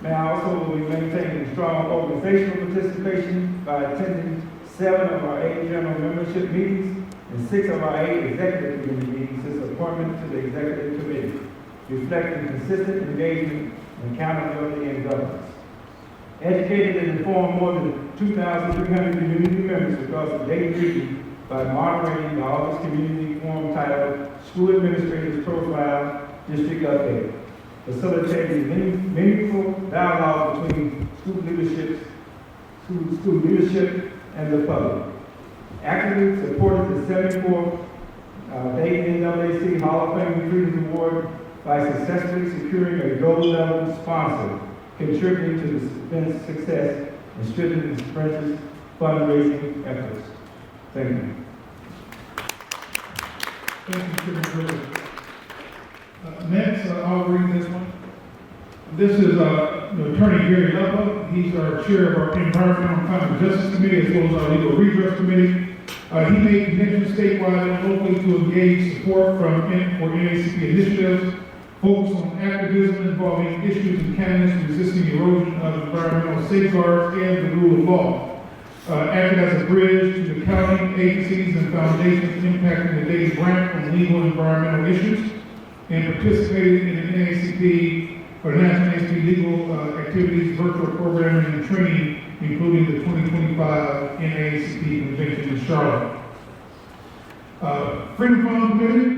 May I also will be maintaining strong organizational participation by attending 7 of our 8 general membership meetings and 6 of our 8 executive committee meetings since appointment to the executive committee, reflecting consistent engagement and accountability in governance. Educated and informed more than 2,300 community members across the Dayton region by moderating the August Community Forum titled School Administrators Profile District Update, facilitating meaningful dialogue between school leadership and the public. Actively supported the 74th Dayton NAAC Hall of Fame Recruiting Award by successfully securing a gold-level sponsor, contributing to the event's success and strengthening the branch's fundraising efforts. Thank you. Thank you, Mr. Miller. Next, I'll read this one. This is Attorney Gary Luppa. He's our chair of our Environmental and Climate Justice Committee as well as our Legal Redress Committee. He made connections statewide and locally to engage support for NAACP initiatives, focus on activism involving issues in cannabis, resisting erosion of environmental safeguards and the rule of law. Acted as a bridge to the county agencies and foundations impacting the Dayton branch on legal and environmental issues, and participated in the NAACP or National NAACP legal activities, virtual programming, and training, including the 2025 NAACP convention in Charlotte. Freedom Fund Committee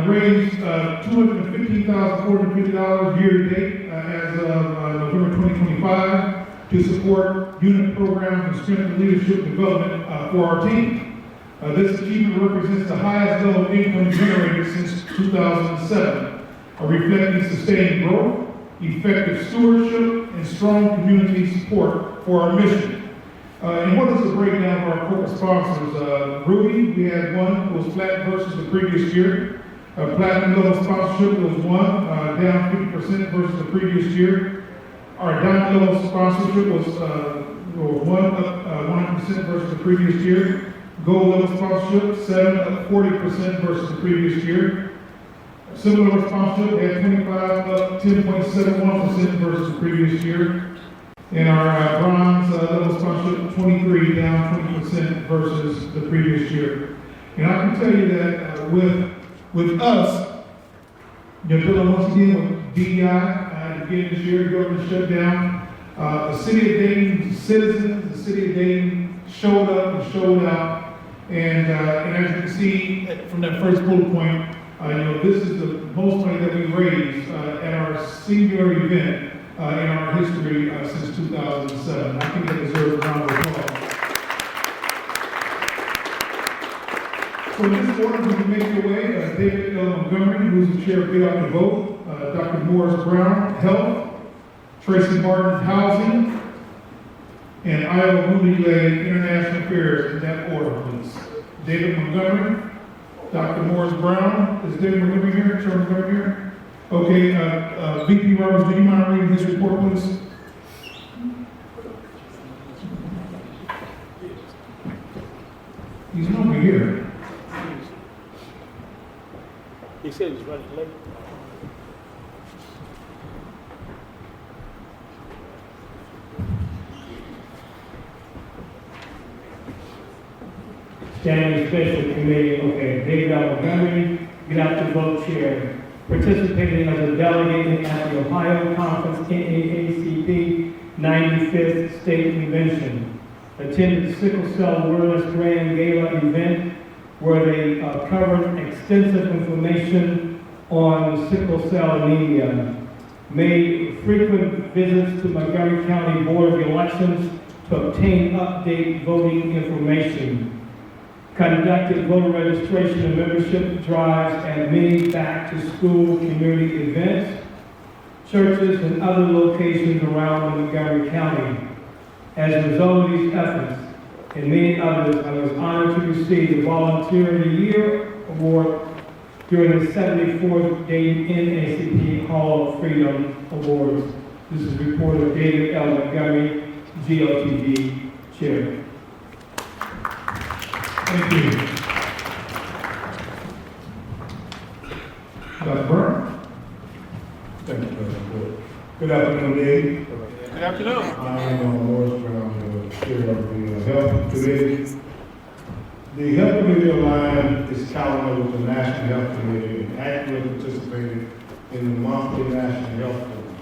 raised $215,450 year to date as of November 2025 to support unit programs and strengthen leadership development for our team. This achievement represents the highest level of income generated since 2007, reflecting sustained growth, effective stewardship, and strong community support for our mission. And what is the breakdown of our corporate sponsors? Ruby, we had one who was flat versus the previous year. Platinum level sponsorship was one, down 50% versus the previous year. Our diamond level sponsorship was one, up 100% versus the previous year. Gold level sponsorship, 7, up 40% versus the previous year. Silver level sponsorship at 25, up 10.71% versus the previous year. And our bronze level sponsorship, 23, down 20% versus the previous year. And I can tell you that with us, dealing once again with DEI, again this year, government shutdown, the city of Dayton citizens, the city of Dayton showed up and showed out. And as you can see from that first bullet point, this is the most money that we raised at our singular event in our history since 2007. I think that deserves a round of applause. So in this order, we can make your way, David L. Montgomery, who's the chair of Get Out the Vote, Dr. Morris Brown, Health, Tracy Martin, Housing, and Iowa Mooney International Affairs, in that order, please. David Montgomery, Dr. Morris Brown, is David Montgomery here? Chair Montgomery here? Okay, VP Roberts, do you mind reading his report, please? He's over here. He said he's running late. Standing Special Committee, okay, David L. Montgomery, Get Out the Vote Chair, participating as a delegate at the Ohio Conference NAACP 95th State Convention, attended the Sickle Cell Awareness Grand Gala event where they covered extensive information on sickle cell anemia, made frequent visits to Montgomery County Board of Elections to obtain update voting information, conducted voter registration and membership drives at many back-to-school community events, churches, and other locations around Montgomery County. As a result of these efforts and many others, I was honored to receive the Volunteer of the Year Award during the 74th Dayton NAACP Hall of Freedom Awards. This is reporter David L. Montgomery, GLTD Chair. Thank you. Dr. Burr? Thank you, President. Good afternoon, Dave. Good afternoon. I am Morris Brown, the chair of the Health Committee. The Health Committee aligned its calendar with the National Health Committee and actively participated in the monthly National Health Forum.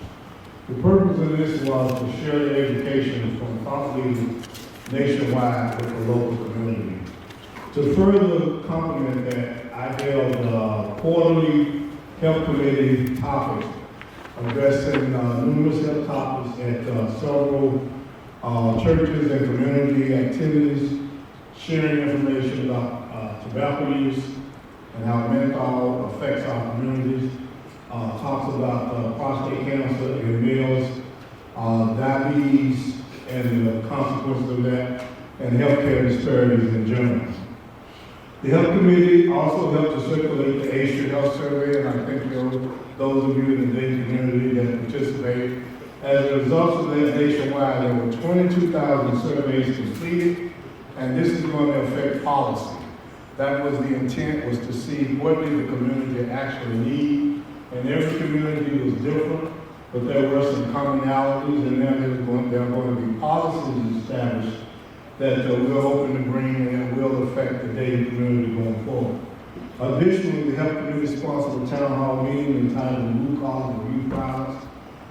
The purpose of this was to share the education from thought leaders nationwide with the local community. To further complement that, I held quarterly Health Committee topics addressing numerous health topics at several churches and community activities, sharing information about tobacco use and how menthol affects our communities, talks about prostate cancer in males, diabetes and the consequences of that, and healthcare disparities in general. The Health Committee also helped to circulate the Asia Health Survey, and I thank those of you in the Dayton community that participated. As a result of that nationwide, there were 22,000 surveys completed, and this is going to affect policy. That was the intent, was to see what did the community actually need, and every community was different, but there were some commonalities, and now there are going to be policies established that we're hoping to bring and will affect the Dayton community going forward. Additionally, the Health Committee sponsored a town hall meeting entitled Root Cause of Youth Violence.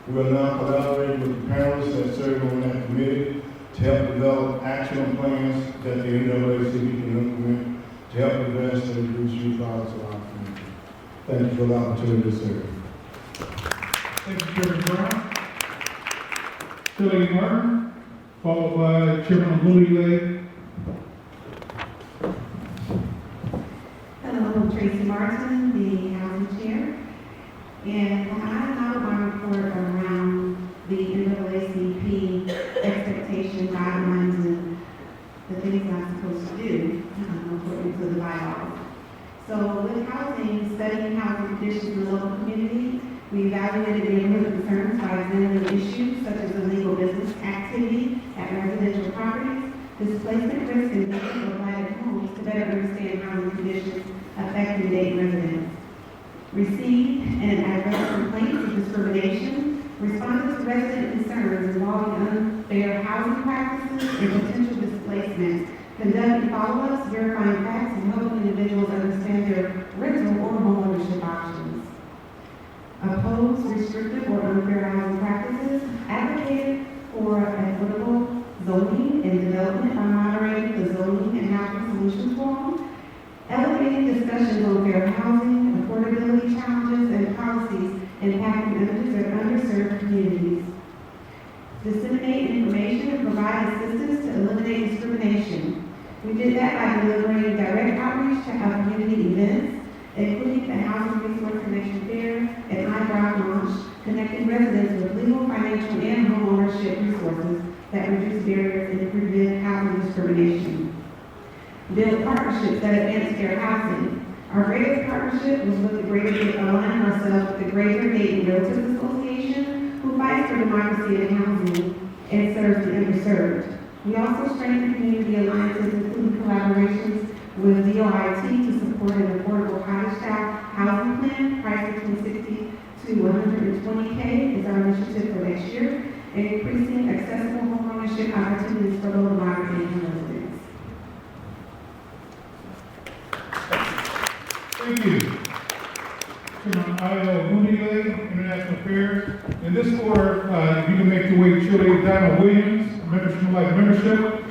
We are now collaborating with the parents that serve on that committee to help develop action plans that the NAACP can implement to help address and reduce youth violence in our community. Thank you for the opportunity to serve. Thank you, Chairman Brown. Philly Martin, followed by Chairman Moody. Hello, I'm Tracy Martin, the housing chair. And when I thought my report around the NAACP expectation guidelines and the things I'm supposed to do according to the bylaws. So with housing, studying housing conditions in the local community, we evaluated neighborhood concerns by examining issues such as illegal business activity at residential properties, displacement risk in vacant or blighted homes to better understand housing conditions affecting Dayton residents. Received and addressed complaints of discrimination, responded to resident concerns involving unfair housing practices and potential displacement, conducting follow-ups, verifying facts, and helping individuals understand their rental or homeownership options. Opposed restrictive or unfair housing practices, advocated for equitable zoning and development by moderating the Zoning and Housing Solutions Forum, elevating discussions on fair housing, affordability challenges, and policies impacting underserved communities. Disseminate information and provide assistance to eliminate discrimination. We did that by delivering direct outreach to our community events, including the Housing Resource Connection Fair and iDrive launch, connecting residents with legal, financial, and homeownership resources that reduce barriers and prevent housing discrimination. Build partnerships that advance fair housing. Our greatest partnership was with the Greater aligning ourselves with the Greater Dayton Realtors Association, who fights for democracy in housing and serves the underserved. We also strengthen community alliances, including collaborations with DOIT to support an affordable cottage-style housing plan, priced between $60 to $120K is our initiative for next year, and increasing accessible homeownership opportunities for low to moderate income residents. Thank you. Chairman I.L. Moody, International Affairs. In this order, you can make your way to Shirley Donna Williams, Membership Life Membership,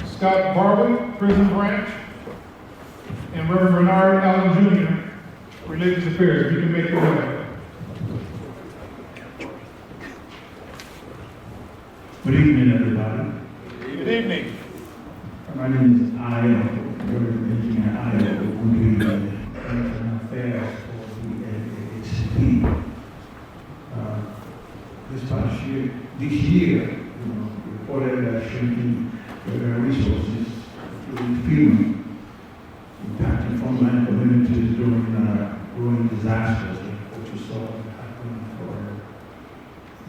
Scott Bartlett, Prison Branch, and Reverend Bernard Allen Jr., Religious Affairs. You can make your way. Good evening, everybody. Good evening. My name is I.L. Reverend Engineer I.L. Moody, International Affairs for the NAACP. This year, reported that shrinking resources through FEMA, impacting frontline communities growing disasters like what you saw happen in Florida.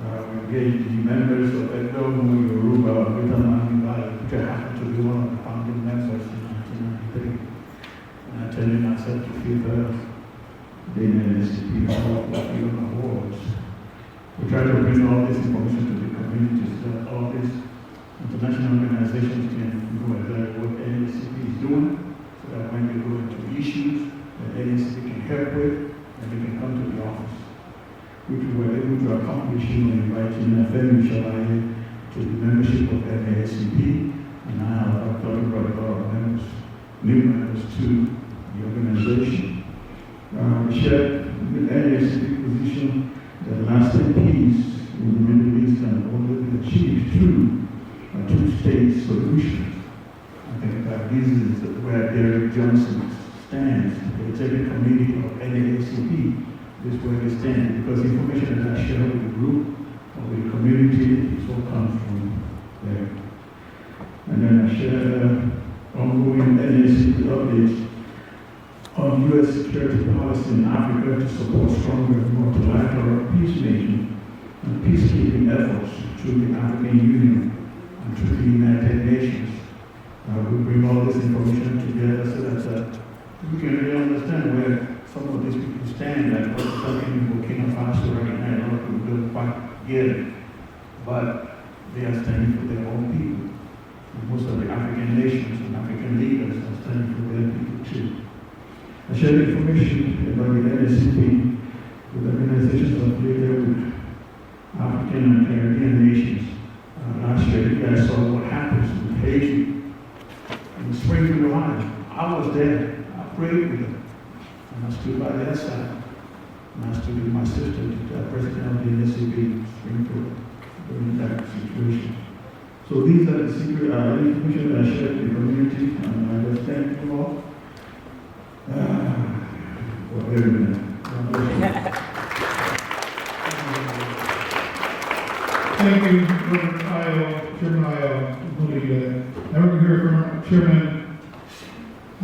We engaged the members of Edgar Yoruba, Vitamani Valley, which I happen to be one of the founding members in 1993. And I tell you myself to feel being an NAACP all of the awards. We try to bring all this information to the communities, so that all these international organizations can know exactly what NAACP is doing, so that when they go into issues that NAACP can help with, and they can come to the office. Which we were able to accomplish in inviting Femi Shalaye to the membership of NAACP, and now I've brought a lot of members, new members to the organization. We shared the NAACP position that lasting peace in the Middle East can only be achieved through a two-state solution. I think that this is where Derek Johnson stands, the executive committee of NAACP. This is where they stand, because the information that I share with the group or with the community is all comes from there. And then I share ongoing NAACP updates on U.S. security policy in Africa to support stronger multilateral peacemaking and peacekeeping efforts through the African Union and through the United Nations. We bring all this information together so that we can really understand where some of these people stand, like what's happening in Burkina Faso right now. A lot of people don't quite get it, but they are standing for their own people. And most of the African nations and African leaders are standing for their people too. I share the information about the NAACP with organizations affiliated with African and Caribbean nations. Last year, you guys saw what happens in Haiti, in Springfield, Ohio. I was there. I prayed with them. And I stood by their side. And I stood with my sister, the president of the NAACP, Springfield, during that situation. So these are the secret information that I shared with the community, and I just thank you all. For everything. Thank you, Chairman Io, including now we're going to hear from Chairman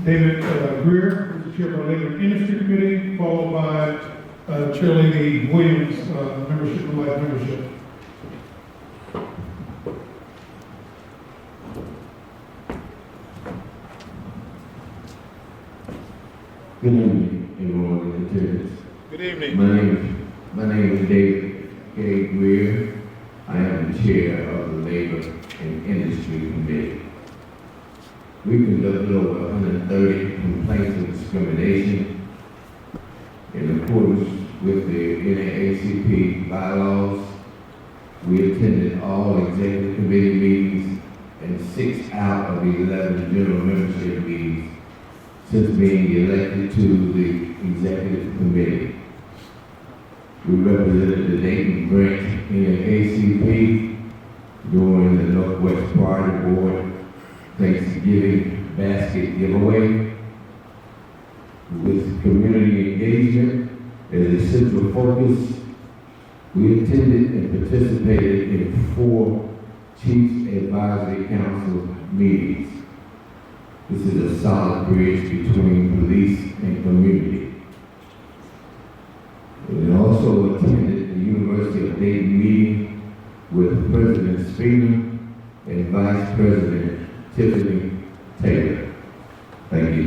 David Greer, who's the chair of our Labor Industry Committee, followed by Chair Lady Williams, membership and life membership. Good evening, everyone in attendance. Good evening. My name is David K. Greer. I am the chair of the Labor and Industry Committee. We conducted over 130 complaints of discrimination in accordance with the NAACP bylaws. We attended all executive committee meetings and 6 out of 11 general membership meetings since being elected to the executive committee. We represented the Dayton branch NAACP during the Northwest Party Board Thanksgiving basket giveaway. With community engagement as a central focus, we attended and participated in 4 Chiefs Advisory Council meetings. This is a solid bridge between police and community. We also attended the University of Dayton meeting with President Spina and Vice President Tiffany Taylor. Thank you.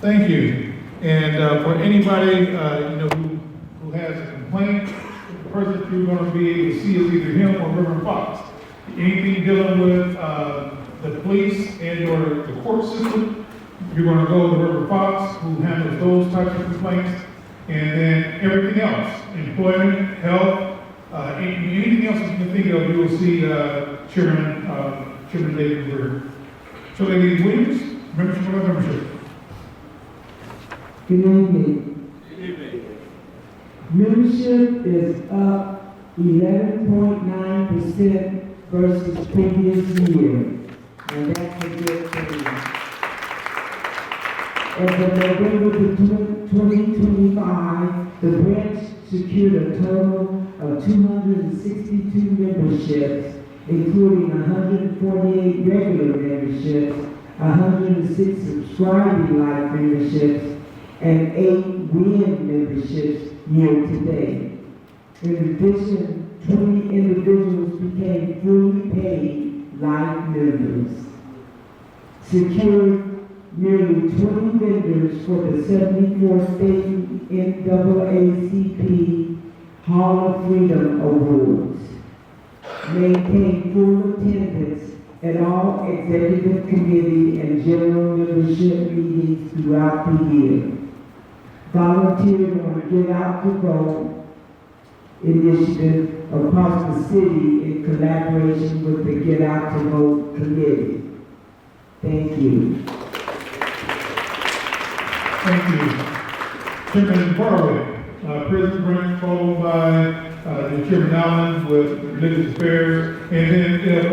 Thank you. And for anybody who has a complaint, the person that you're going to be able to see is either him or Reverend Fox. Anything dealing with the police and or the court system, you're going to go to Reverend Fox, who handles those types of complaints, and then everything else, employment, health, anything else that you can think of, you will see Chairman David Greer. So, Lady Williams, membership. Good evening. Membership is up 11.9% versus previous year, and that's a good thing. As of November 2025, the branch secured a total of 262 memberships including 148 regular memberships, 106 subscribing life memberships, and 8 WIN memberships year to date. In addition, 20 individuals became fully paid life members. Secured nearly 20 vendors for the 74th Dayton NAACP Hall of Freedom Awards. Maintained full attendance at all executive committee and general membership meetings throughout the year. Volunteered on Get Out to Vote initiative across the city in collaboration with the Get Out to Vote committee. Thank you. Thank you. Chairman Barwick, President Grant, followed by Chairman Allen with Religious Affairs, and then if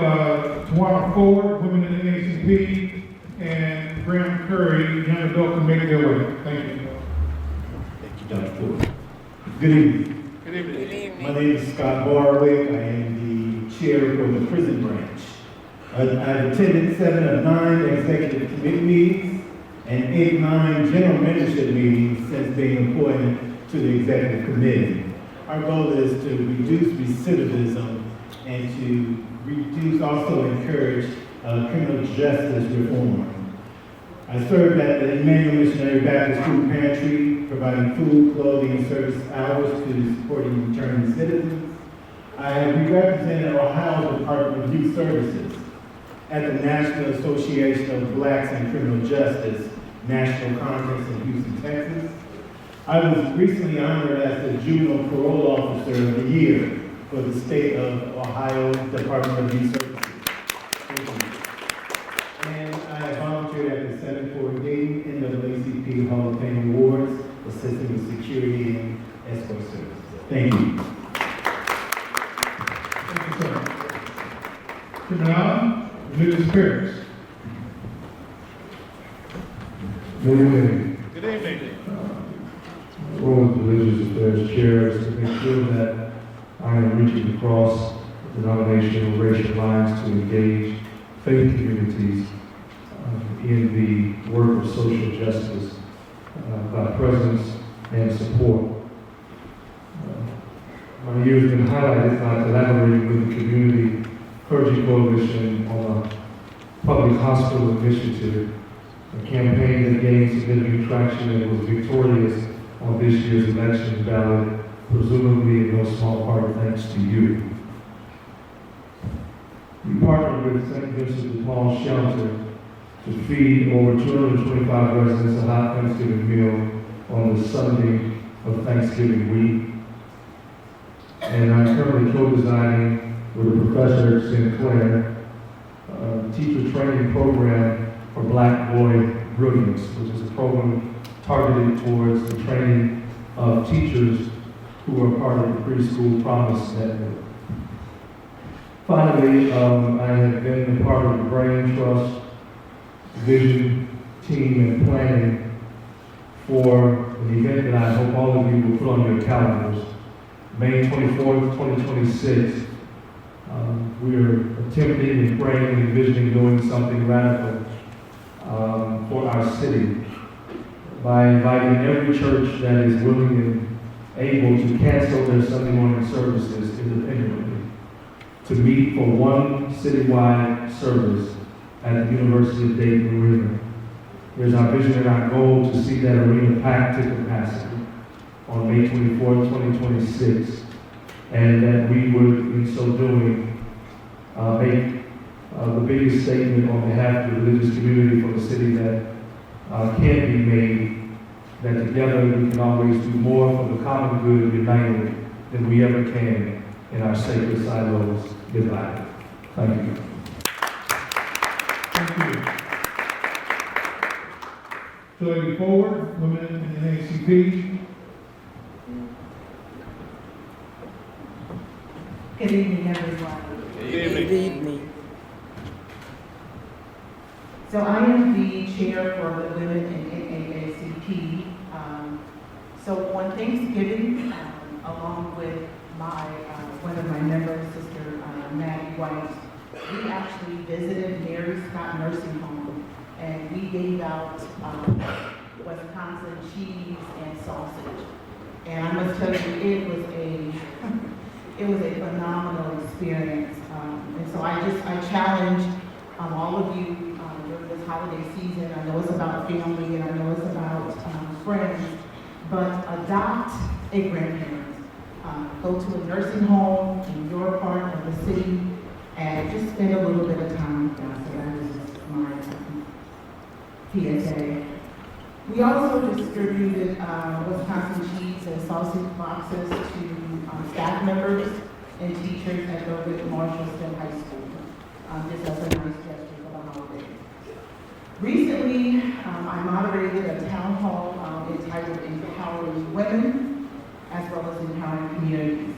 Tawana Ford, Women in the NAACP, and Graham Curry, young adult, can make their way. Thank you. Thank you, Dr. Ford. Good evening. Good evening. My name is Scott Barwick. I am the chair for the prison branch. I've attended 7 of 9 executive committee meetings and 8 9 general membership meetings since being appointed to the executive committee. Our goal is to reduce recidivism and to also encourage criminal justice reform. I served at the Emmanuel Missionary Baptist Food Pantry, providing food, clothing, and service hours to supporting returning citizens. I have represented Ohio Department of Youth Services at the National Association of Blacks in Criminal Justice National Conference in Houston, Texas. I was recently honored as the Juvenile Parole Officer of the Year for the state of Ohio Department of Youth Services. And I volunteered at the 74th Dayton NAACP Hall of Fame Awards, assisting with security and escort services. Thank you. Thank you, sir. Chairman Allen, Religious Affairs. Good evening. Good evening. Role of Religious Affairs Chair is to make sure that I am reaching across denominational racial lines to engage faith communities in the work of social justice by presence and support. My year has been highlighted by collaborating with the Community Clergy Coalition on a public hospital initiative, a campaign that gained significant traction and was victorious on this year's election ballot, presumably in no small part thanks to you. We partnered with St. Vincent de Paul Shelter to feed over 225 residents a hot Thanksgiving meal on the Sunday of Thanksgiving week. And I'm currently co-designing with Professor Sinclair a teacher training program for Black Boy Brilliance, which is a program targeted towards the training of teachers who are part of the Preschool Promise Network. Finally, I have been a part of the Brain Trust vision team and planning for an event that I hope all of you will put on your calendars. May 24th, 2026. We are attempting and praying and envisioning doing something radical for our city by inviting every church that is willing and able to cancel their Sunday morning services independently to meet for one citywide service at the University of Dayton Arena. It is our vision and our goal to see that arena packed to capacity on May 24th, 2026, and that we would, in so doing, make the biggest statement on behalf of the religious community for the city that can be made, that together we can always do more for the common good united than we ever can in our sacred silos divided. Thank you. Thank you. Joy Forward, Women in the NAACP. Good evening, everyone. Good evening. So I am the chair for the Women in NAACP. So on Thanksgiving, along with my one of my members, Sister Maddie White, we actually visited Mary Scott Nursing Home, and we gave out Wisconsin cheese and sausage. And I must tell you, it was a phenomenal experience. And so I challenge all of you during this holiday season. I know it's about family and I know it's about friends, but adopt a grandparent. Go to a nursing home in your part of the city and just spend a little bit of time with them. So that is my PSA. We also distributed Wisconsin cheese and sausage boxes to staff members and teachers at the Marshall STEM High School, just as a nice gesture for the holidays. Recently, I moderated a town hall entitled Empowering Women, as well as Empowering Communities.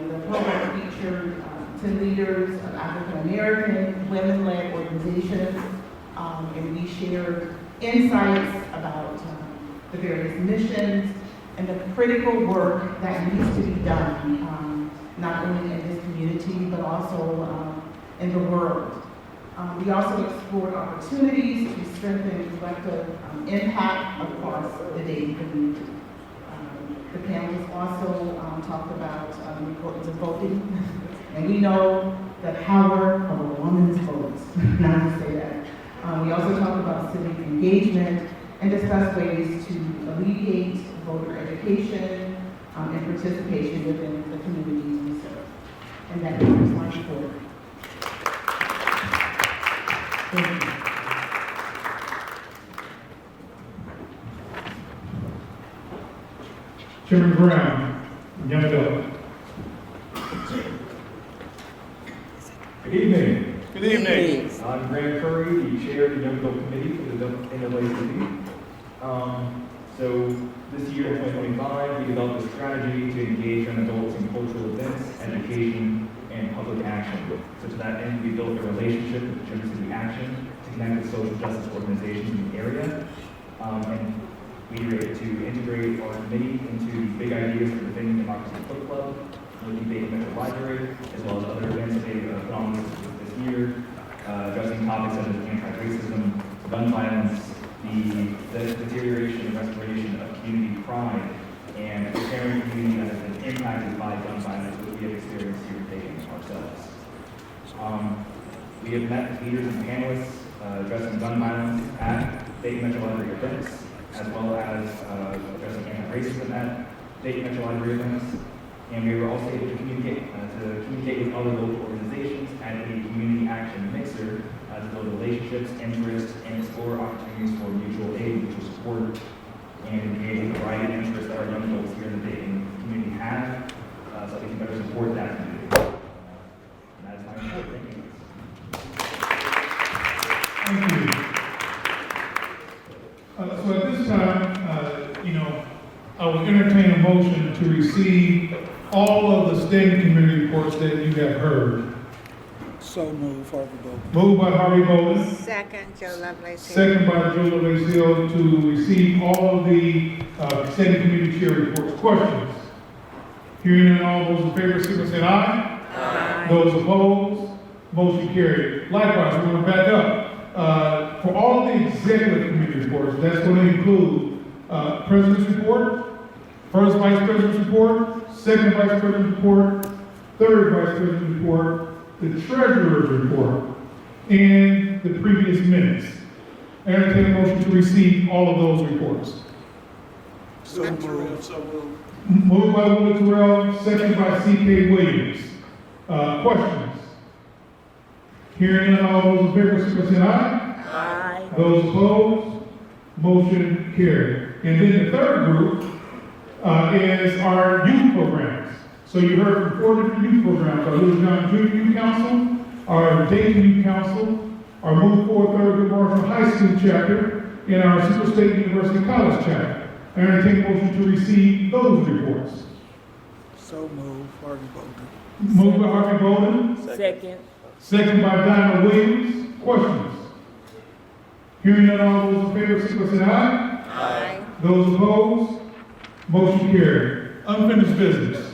The program featured 10 leaders of African American, women-led organizations, and we shared insights about the various missions and the critical work that needs to be done, not only in this community, but also in the world. We also explored opportunities to strengthen collective impact across the Dayton community. The panelists also talked about the importance of voting, and we know the power of a woman's vote, not to say that. We also talked about civic engagement and discussed ways to alleviate voter education and participation within the communities we serve. And that concludes my report. Thank you. Chairman Brown, young adult. Good evening. Good evening. I'm Grant Curry, the chair of the Young Adult Committee for the NAACP. So this year, in 2025, we developed a strategy to engage young adults in cultural events, education, and public action. So to that end, we built a relationship with Children's City Action to connect with social justice organizations in the area. And we were able to integrate our committee into big ideas for the Defending Democracy Book Club, with the Dayton Metro Library, as well as other events that they put on this year, addressing topics such as anti-racism, gun violence, the deterioration and restoration of community pride, and preparing the community that has been impacted by gun violence, which we have experienced here in Dayton ourselves. We have met with leaders and panelists addressing gun violence at Dayton Metro Library events, as well as addressing anti-racism at Dayton Metro Library events. And we were also able to communicate with other local organizations at a community action mixer to build relationships, interests, and explore opportunities for mutual aid, mutual support, and engage in a variety of interests that our young adults here in the Dayton community have, so that we can better support that community. And that is my report. Thank you. Thank you. So at this time, I will entertain a motion to receive all of the standing committee reports that you have heard. So move, Harvey Bolden. Moved by Harvey Bolden. Second, Joe Lovelace. Second by Joe Lovelace to receive all of the standing committee chair reports. Questions? Hearing none, all those in favor, signal say aye. Aye. Those opposed, motion carried. Likewise, we're going to back up. For all of the executive committee reports, that's going to include President's report, First Vice President's report, Second Vice President's report, Third Vice President's report, the Treasurer's report, and the previous minutes. I entertain a motion to receive all of those reports. So move. Moved by Willie Terrell, second by C.K. Williams. Questions? Hearing none, all those in favor, say aye. Aye. Those opposed, motion carried. And then the third group is our youth programs. So you heard from 4 different youth programs: our Little John Junior Youth Council, our Dayton Youth Council, our Move Forward Thurgood Marshall High School chapter, and our Super State University College chapter. I entertain a motion to receive those reports. So move, Harvey Bolden. Moved by Harvey Bolden. Second. Second by Dinah Williams. Questions? Hearing none, all those in favor, signal say aye. Aye. Those opposed, motion carried. Unfinished business.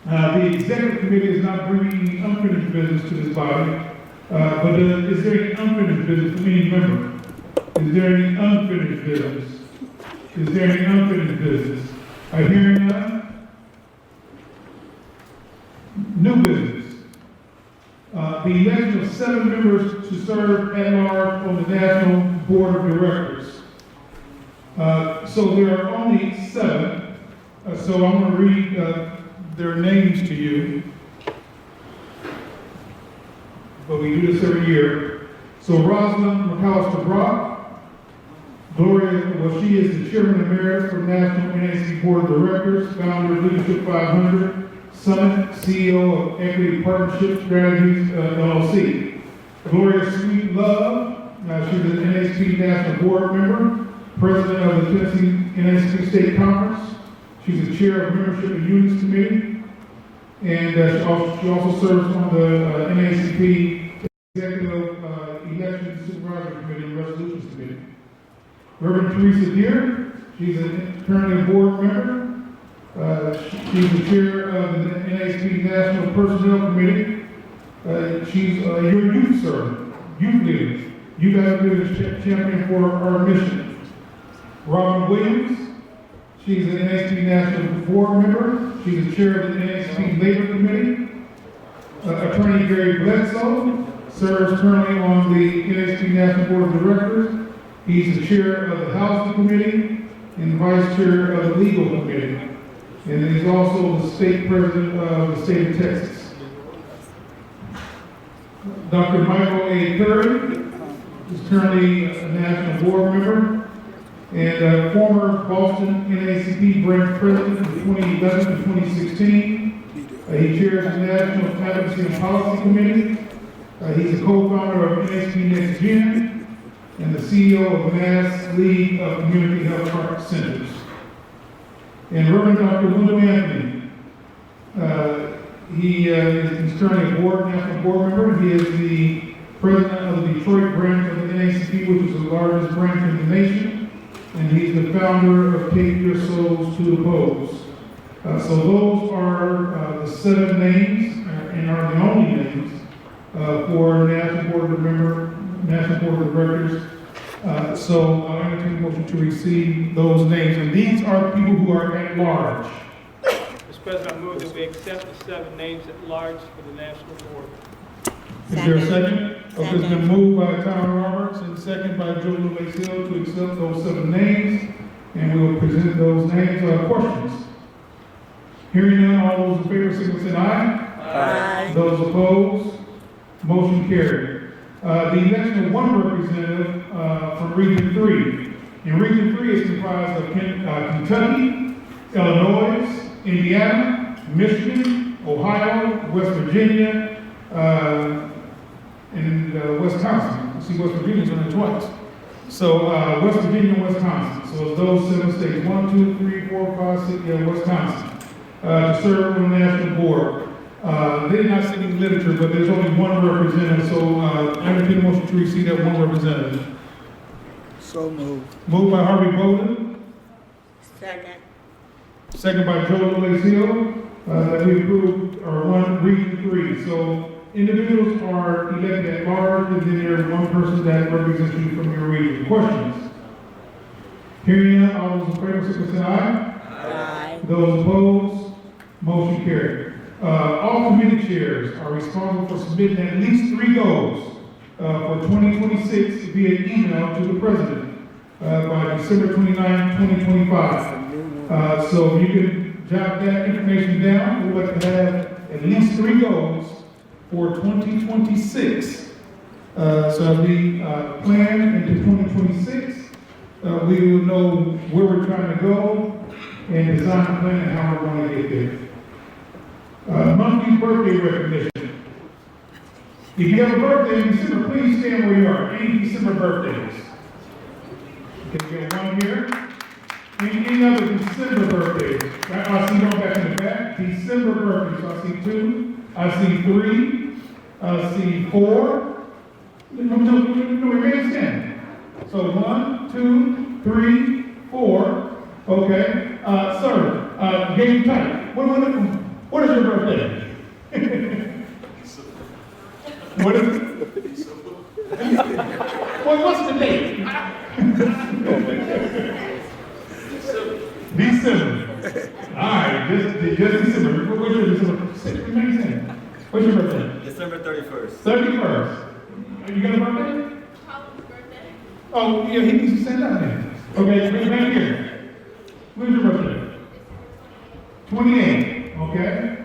The executive committee is not bringing unfinished business to this body. But is there any unfinished business from any member? Is there any unfinished business? Is there any unfinished business? I hear none. New business. The election of 7 members to serve at large on the National Board of Directors. So there are only 7. So I'm going to read their names to you. But we do this every year. So Rosalind McAllister Brock, Gloria, well, she is the Chairman Emeritus for National Naacp Board of Directors, founder of Leadership 500, Summit, CEO of Equity Partnership Strategies, LLC. Gloria Sweet Love, she's an Naacp National Board member, President of the Tennessee Naacp State Conference. She's the Chair of Membership and Units Committee, and she also serves on the Naacp Executive Election Supervisory Committee and Resolutions Committee. Reverend Teresa Deere, she's currently a board member. She's the chair of the Naacp National Personnel Committee. She's your youth servant, youth leader. You guys are the champion for our mission. Robin Williams, she's an Naacp National Board member. She's the chair of the Naacp Labor Committee. Attorney Gary Bledsoe serves currently on the Naacp National Board of Directors. He's the chair of the Housing Committee and vice chair of the Legal Committee. And he's also the state president of the state of Texas. Dr. Michael A. Curry is currently a national board member and former Boston Naacp branch president from 2011 to 2016. He chairs the National Advocacy and Policy Committee. He's a co-founder of Naacp Next Gen and the CEO of Mass League of Community Health Centers. And Reverend Dr. Wyndham Anthony, he's currently a national board member. He is the president of the Detroit branch of the Naacp, which is the largest branch in the nation, and he's the founder of Take Your Souls to the Polls. So those are the 7 names, and are the only names for National Board of Directors. So I'll entertain a motion to receive those names, and these are people who are at large. Mr. President, I move that we accept the 7 names at large for the National Board. Is there a second? Okay, it's been moved by Tom Roberts and second by Joe LeBasile to accept those 7 names, and we will present those names. Questions? Hearing none, all those in favor, signal say aye. Aye. Those opposed, motion carried. The election of 1 representative from Region 3. And Region 3 is comprised of Kentucky, Illinois, Indiana, Michigan, Ohio, West Virginia, and Wisconsin. You see, West Virginia's on it twice. So West Virginia and Wisconsin. So it's those 7 states, 1, 2, 3, 4, 5, 6, Wisconsin, to serve on the national board. They're not sending literature, but there's only 1 representative, so I entertain a motion to receive that 1 representative. So moved. Moved by Harvey Bowden. Second. Second by Joe LeBasile, that we approve our 1 Region 3. So individuals are elected at large, and then there's 1 person that represents you from your region. Questions? Hearing none, all those in favor, signal say aye. Aye. Those opposed, motion carried. All committee chairs are responsible for submitting at least 3 goals for 2026 via email to the president by December 29, 2025. So you can jot that information down. We'd like to have at least 3 goals for 2026. So as we plan into 2026, we will know where we're trying to go and design a plan and how we're going to get there. Monthly birthday recognition. If you have a birthday in December, please stand where you are. Any December birthdays? Okay, we got 1 here. Any other December birthdays? I see one back in the back. December birthdays. So I see 2. I see 3. I see 4. No, remain standing. So 1, 2, 3, 4. Okay. Sir, game tight. What is your birthday? What is it? Well, what's the date? December. All right, just December. What's your December? What's your birthday? December 31st. 31st. You got a birthday? Oh, yeah, he needs to send out then. Okay, right here. When's your birthday? 28. Okay.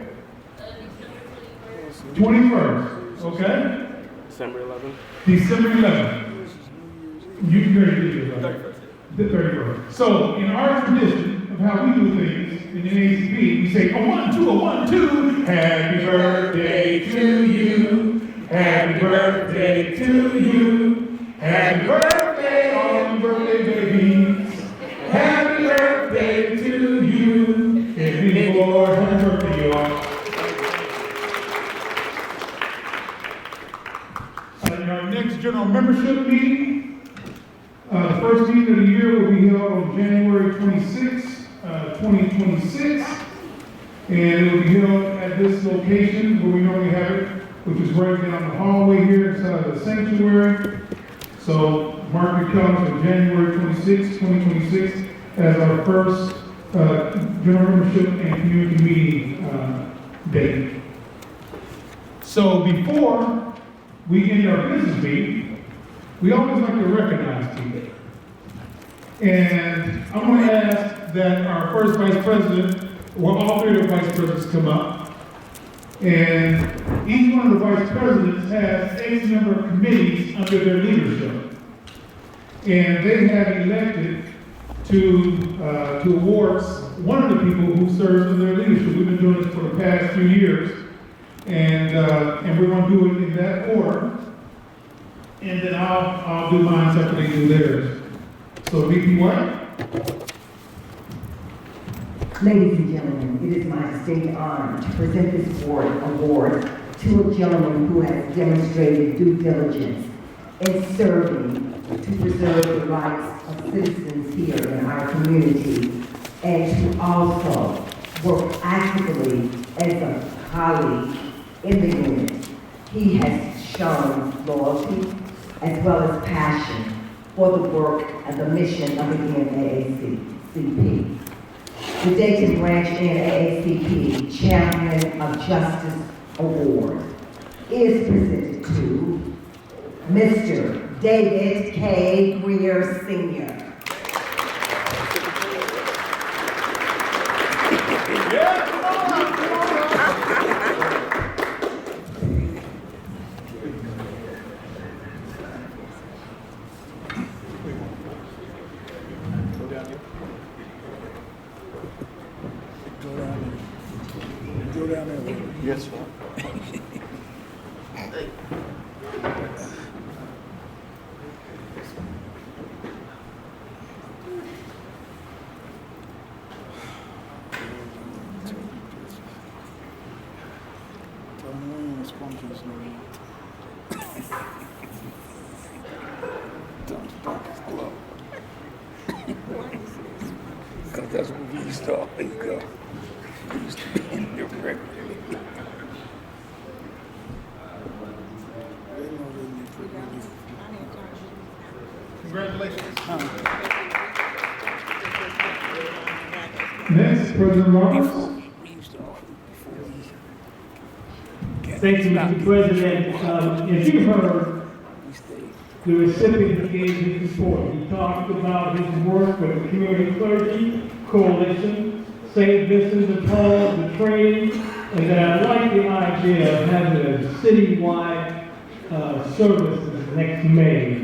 21st. Okay. December 11th. December 11th. You can ready to do it, right? 31st. The 31st. So, in our tradition of how we do things in the Naacp, we say a 1, 2, a 1, 2. Happy birthday to you. Happy birthday to you. Happy birthday, all the birthday babies. Happy birthday to you. And many more. Happy birthday, you all. In our next general membership meeting, the first meeting of the year will be held on January 26, 2026. And it will be held at this location where we normally have it, which is right down the hallway here inside of the sanctuary. So mark your calendars for January 26, 2026 as our first general membership and community meeting date. So before we end our business meeting, we always like to recognize people. And I'm going to ask that our first vice president, well, all three of the vice presidents come up. And each one of the vice presidents has X number of committees under their leadership. And they have elected to award one of the people who serves in their leadership. We've been doing this for the past few years. And we're going to do it in that order. And then I'll do mine after they do theirs. So VP White. Ladies and gentlemen, it is my distinct honor to present this award to a gentleman who has demonstrated due diligence in serving to preserve the rights of citizens here in our community and to also work actively as a colleague in the unit. He has shown loyalty as well as passion for the work and the mission of the NAACP. The Dayton Branch NAACP Champion of Justice Award is presented to Mr. David K. Greer, Sr. Go down there. Yes, sir. Tell me when it's funky, so. Don't slow. Because that's what we used to always go. We used to be in the regular. Congratulations. Next, President Roberts. Thank you, Mr. President. As you heard, the recipient gave his report. He talked about his work with the Community Clergy Coalition, St. Vincent de Paul, the training, and that I like the idea of having a citywide service next May.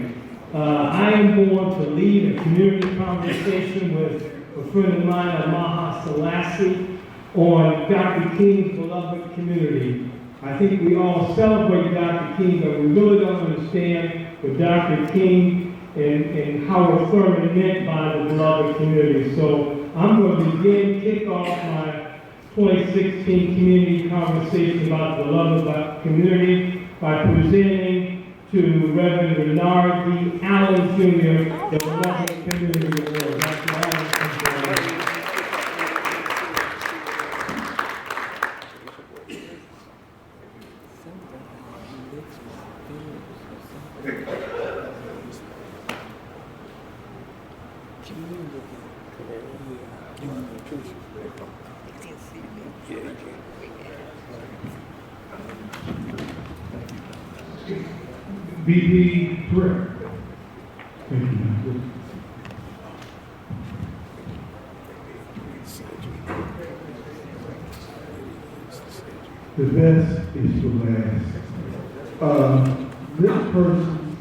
I am going to lead a community conversation with a friend of mine, Maha Selassie, on Dr. King's beloved community. I think we all celebrate Dr. King, but we really don't understand what Dr. King and Howard Thurman meant by the beloved community. So I'm going to kick off my 2016 community conversation about the beloved community by presenting to Reverend Bernard D. Allen Jr., the beloved community award. Dr. Allen, VP Brick. Thank you. The best is for last. This person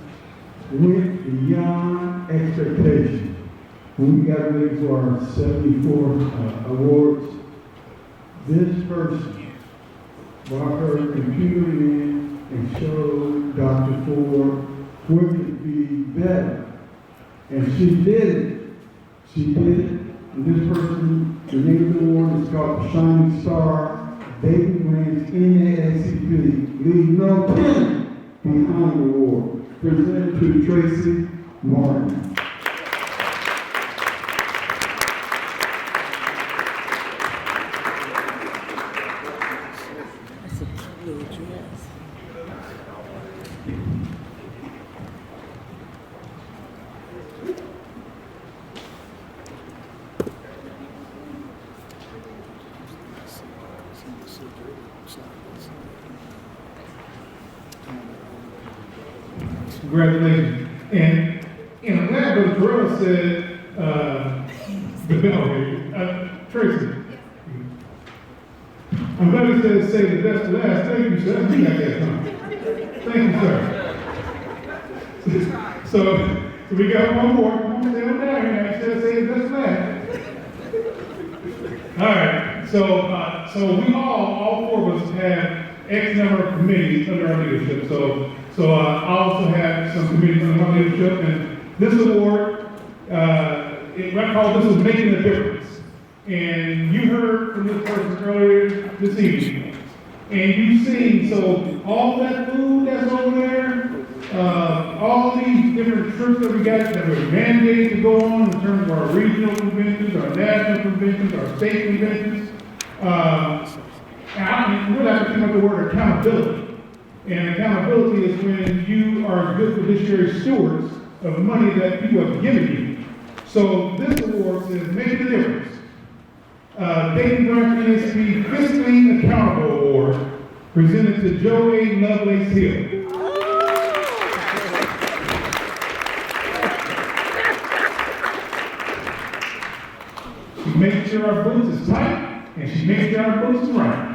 went beyond expectation. When we got ready for our 74 awards, this person brought her computer in and showed Dr. Ford where it could be better. And she did it. She did it. And this person, the name of the award is called the Shining Star. Dayton Branch NAACP, leave no pen behind the award. Presented to Tracy Martin. That's a cute little dress. Congratulations. And I'm glad Brother Terrell said, the bell, Tracy. I'm glad he said save the best to last. Thank you, sir. You got that, huh? Thank you, sir. So we got one more. Come on, stay on down here. I said save the best to last. All right. So we all four of us have X number of committees under our leadership. So I also have some committees under my leadership, and this award, I call this is making a difference. And you heard from this person earlier this evening, and you've seen, so all that food that's over there, all these different trips that we got that were mandated to go on in terms of our regional conventions, our national conventions, our state conventions, and we're not talking about the word accountability. And accountability is when you are good fiduciary stewards of money that people have given you. So this award says making a difference. Dayton Branch NAACP Fiscally Accountable Award presented to Joe A. Lovelace Hill. She makes sure our boots is tight, and she makes sure our boots is right.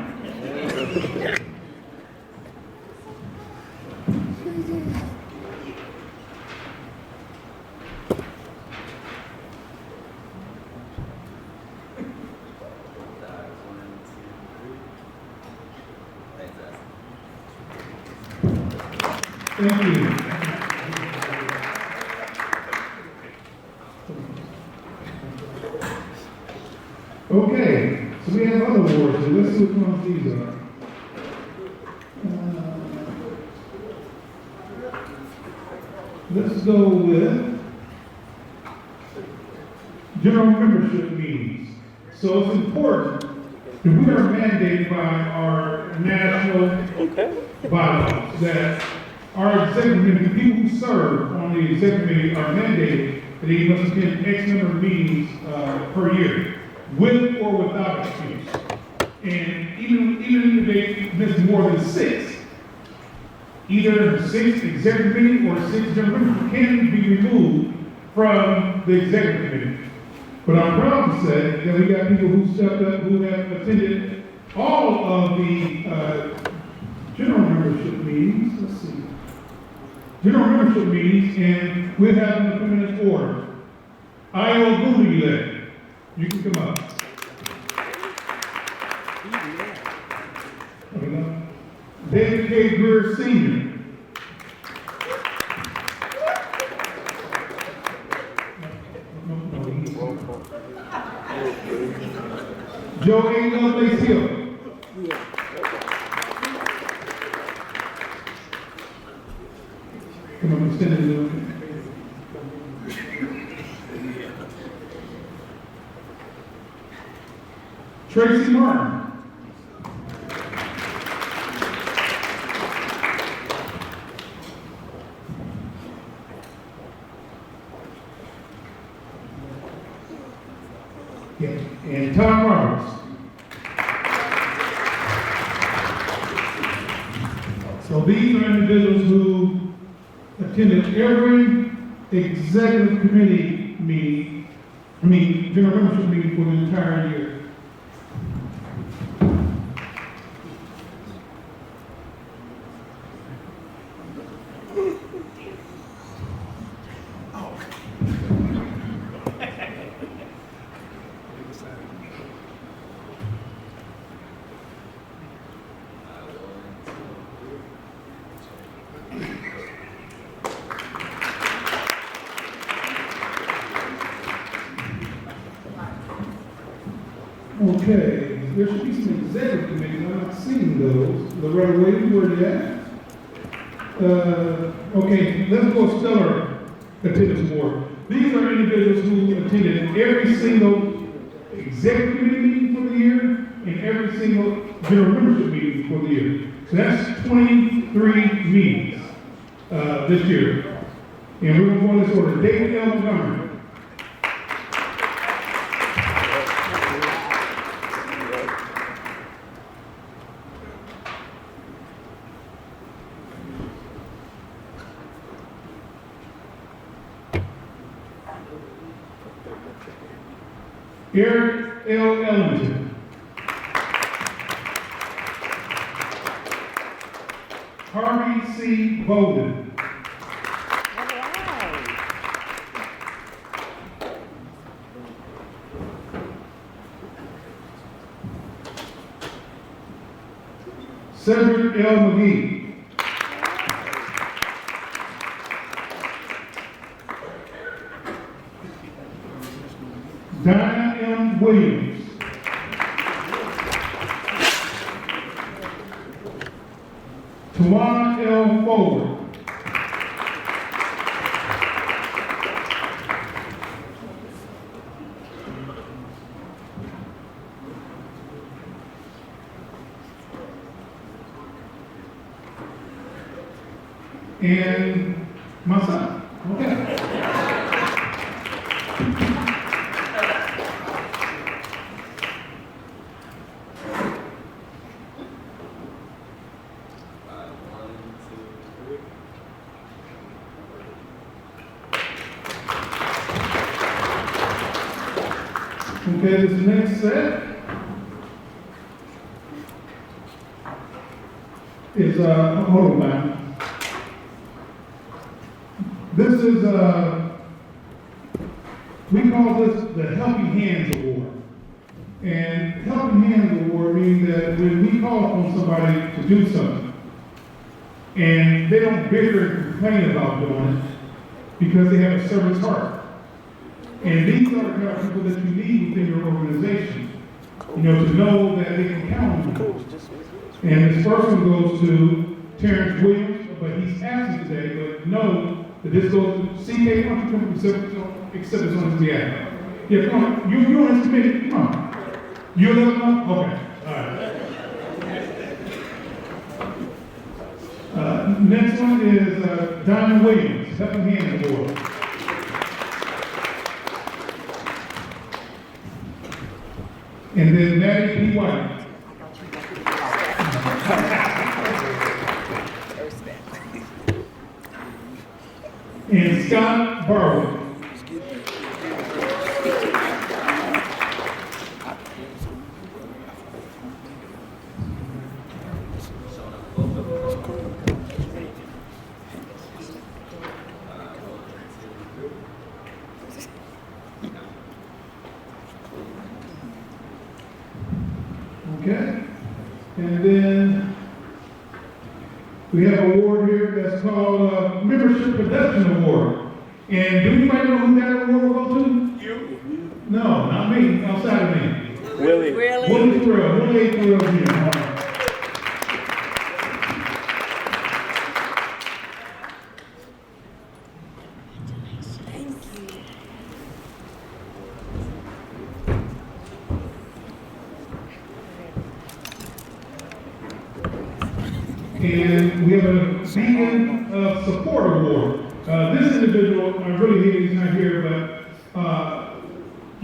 Thank you. Okay, so we have other awards, so let's see which ones these are. Let's go with general membership meetings. So it's important that we are mandated by our national bylaws that our executive committee, people who serve on the executive committee are mandated that they must attend X number of meetings per year, with or without excuse. And even if they miss more than 6, either 6 executive committee or 6 general members can be removed from the executive committee. But I'm proud to say that we got people who stepped up, who have attended all of the general membership meetings. Let's see. General membership meetings, and we'll have them in a few minutes order. I.O. Gooley, you can come up. David K. Greer Sr. Joe A. Lovelace Hill. Come on, stand a little bit. Tracy Martin. Yeah. and Tom Roberts. So these are individuals who attended every executive committee meeting, general membership meeting for the entire year. Okay, there should be some executive committees, I'm not seeing those. Loretta Williams, where they at? Okay, let's go stellar attendance board. These are individuals who attended every single executive committee meeting for the year and every single general membership meeting for the year. So that's 23 meetings this year. And we're going to go in this order. Dayton L. Montgomery. Eric L. Ellington. Harvey C. Bowden. Cedric L. McGee. Diana M. Williams. Tawana L. Forward. And myself. Okay. Okay, this next set is, hold on now. This is, we call this the Helping Hands Award. And Helping Hands Award means that when we call upon somebody to do something, and they don't bicker and complain about doing it because they have a service heart. And these are the kind of people that you need within your organization, to know that they can count on you. And this first one goes to Terrence Williams, but he's absent today, but know that this goes to CK. Why don't you come accept this on his behalf? Yeah, come on. You're on this committee. Come on. You're the one? Okay. All right. Next one is Don Williams, Helping Hands Award. And then Maddie P. White. And Scott Barwood. Okay, and then we have an award here that's called Membership Production Award. And do anybody know who that award will go to? You? No, not me, outside of me. Willie. Willie Terrell, Willie Terrell Jr. And we have a Beacon of Support Award. This individual, I really hate he's not here, but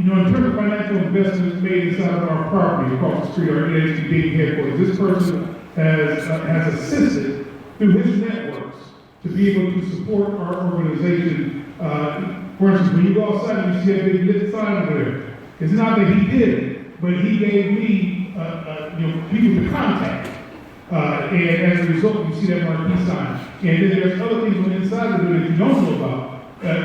you know, in terms of financial investments made inside of our property across the street, our NAACP Dayton headquarters, this person has assisted through his networks to be able to support our organization. For instance, when you go outside and you see a big lit sign over there, it's not that he did it, but he gave me, you know, people to contact. And as a result, you see that marquee sign. And then there's other things on the inside of it that you don't know about,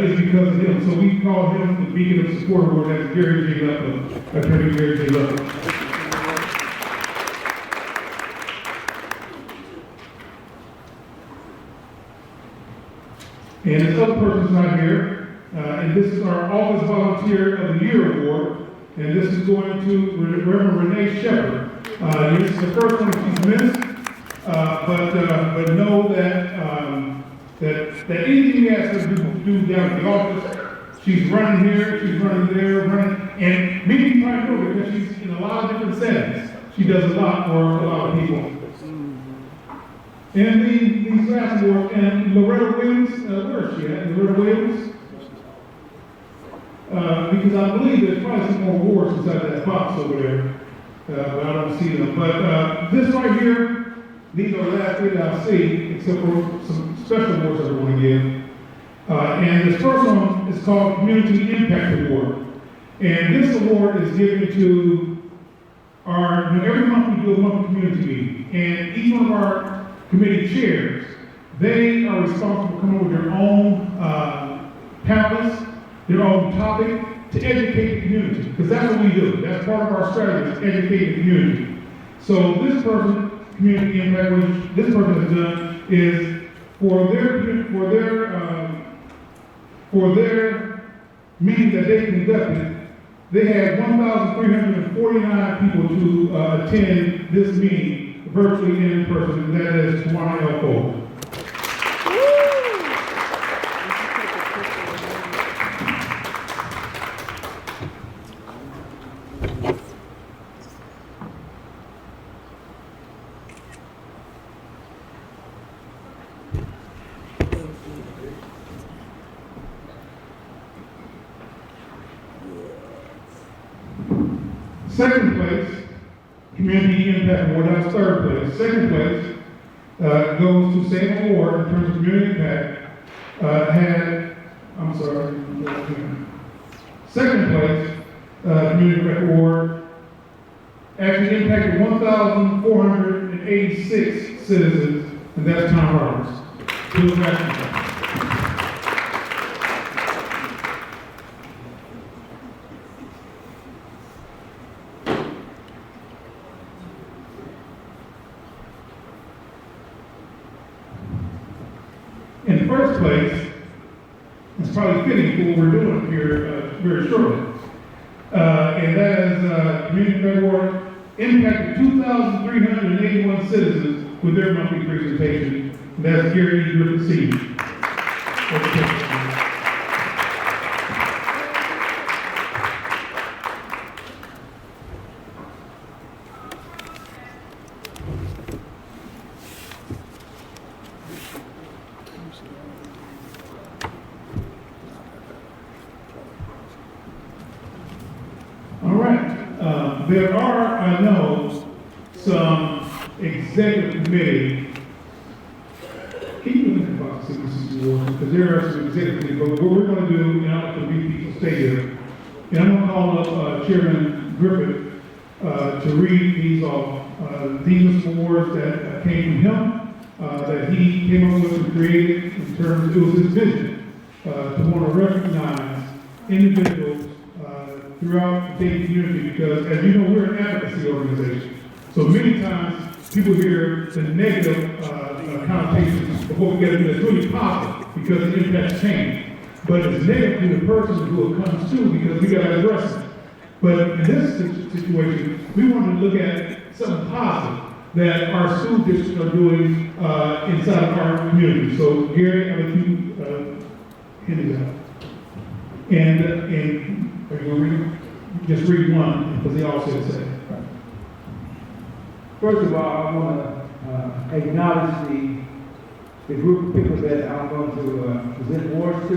is because of him. So we call him the Beacon of Support Award. That's Gary J. Luppa, Attorney Gary J. Luppa. And this other person's not here, and this is our Office Volunteer of the Year Award, and this is going to Reverend Renee Shepherd. This is the first one she's missed, but know that anything you ask her to do down at the office, she's running here, she's running there, and many people probably know because she's in a lot of different settings. She does a lot for a lot of people. And these last awards, and Loretta Williams, where is she at? Loretta Williams? Because I believe there's probably some more awards inside that box over there, but I don't see them. But this right here, these are the last three that I see, except for some special awards that we're going to give. And this first one is called Community Impact Award. And this award is given to our, you know, every month we do a monthly community meeting. And each one of our committee chairs, they are responsible for coming up with their own pamphlets, their own topic to educate the community, because that's what we do. That's part of our strategy, is educate the community. So this person, Community Impact, which this person has done, is for their meeting that they conducted, they had 1,349 people to attend this meeting virtually and in person, and that is Tawana L. Cole. Second place, Community Impact Award, that's third place. Second place goes to same award in terms of community impact. Second place, Community Impact Award actually impacted 1,486 citizens, and that's Tom Roberts. In first place, it's probably fitting for what we're doing here very shortly. And that is Community Impact Award impacted 2,381 citizens with their monthly presentation. And that's Gary E. Griffin Sr. There are, I know, some executive committee. Can you look at the box, because there are some executive committee, but what we're going to do, and I'm not going to read people stay here, and I'm going to call up Chairman Griffith to read these off. These are some awards that came from him, that he came up with and created in terms, it was his vision to want to recognize individuals throughout the Dayton community, because as you know, we're an advocacy organization. So many times people hear the negative connotations of what we got to do that's really positive because it impacts change. But it's negative to the person who it comes to because we got to address it. But in this situation, we want to look at something positive that our school districts are doing inside of our community. So Gary, I'll let you hit it out. And are you going to read? Just read one, because they all say the same. First of all, I want to acknowledge the group of people that I'm going to present awards to.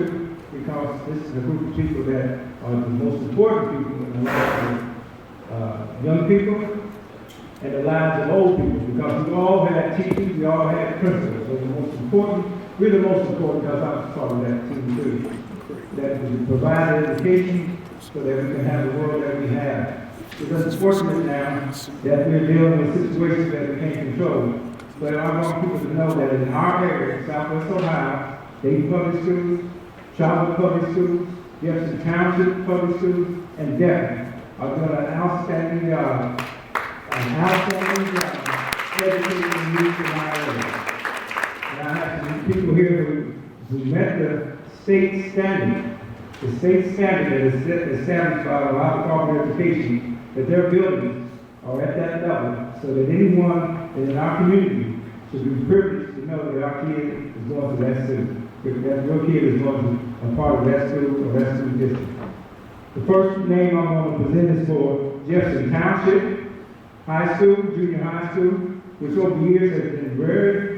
because this is a group of people that are the most important people in the lives of young people and the lives of old people, because we all had teachers, we all had principals. They're the most important, we're the most important, because I was part of that team too, that we provide education so that we can have the world that we have. It's unfortunate now that we're dealing with situations that we can't control. But I want people to know that in our area, Southwest Ohio, Dayton Public Schools, Charlotte Public Schools, Jefferson Township Public Schools, and Dayton are doing an outstanding job educating the youth in our area. And I have some people here who met the state standard. The state standard that is established by the Ohio Department of Education, that their buildings are at that level, so that anyone in our community should be privileged to know that our kid is going to that school. That your kid is going to a part of that school or that school district. The first name I'm going to present is for Jefferson Township High School, junior high school, which over the years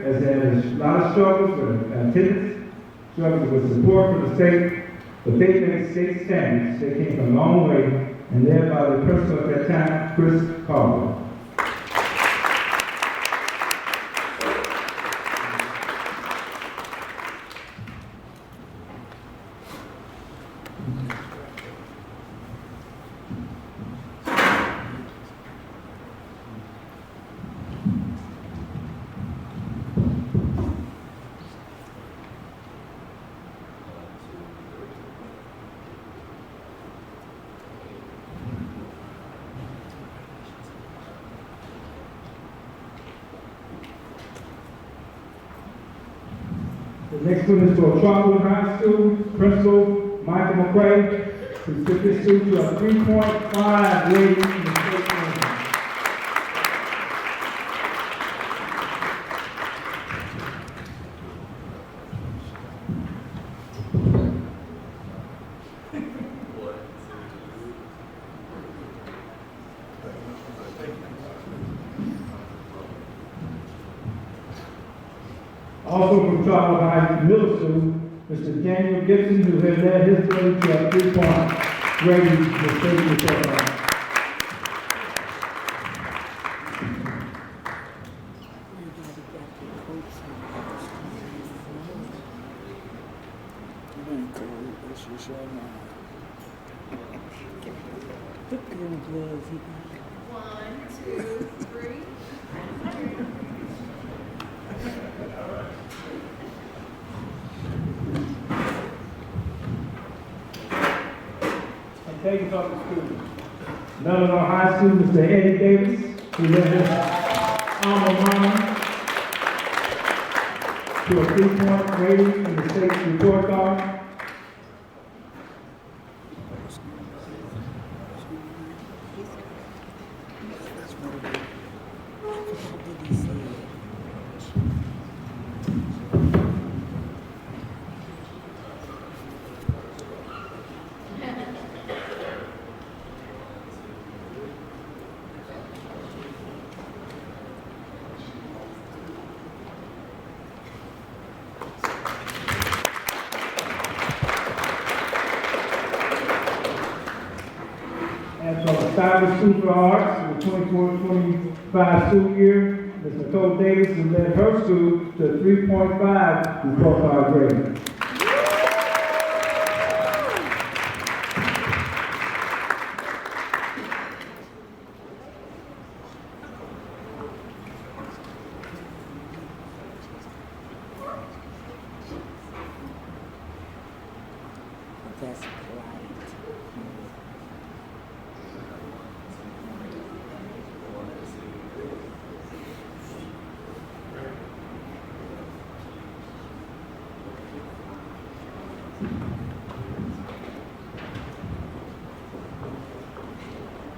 has had a lot of struggles with attendance, struggles with support from the state, but they made state standards. They came a long way, and led by the principal at that time, Chris Caldwell. The next one is for Trotwood High School, Principal Michael McCray, who took this school to a 3.5 rating in the state ranking. Also from Trotwood High Middle School, Mr. Daniel Gibson, who has led his grade to a 3-point rating in the state report card. One, two, three. Dayton Public School. Melanie High School, Mr. Eddie Davis, who led his alma mater to a 3-point rating in the state report card. And from the Cyber School for Arts, the 24-25 school year, Ms. Nicole Davis, who led her school to a 3.5 report card grade. That's right.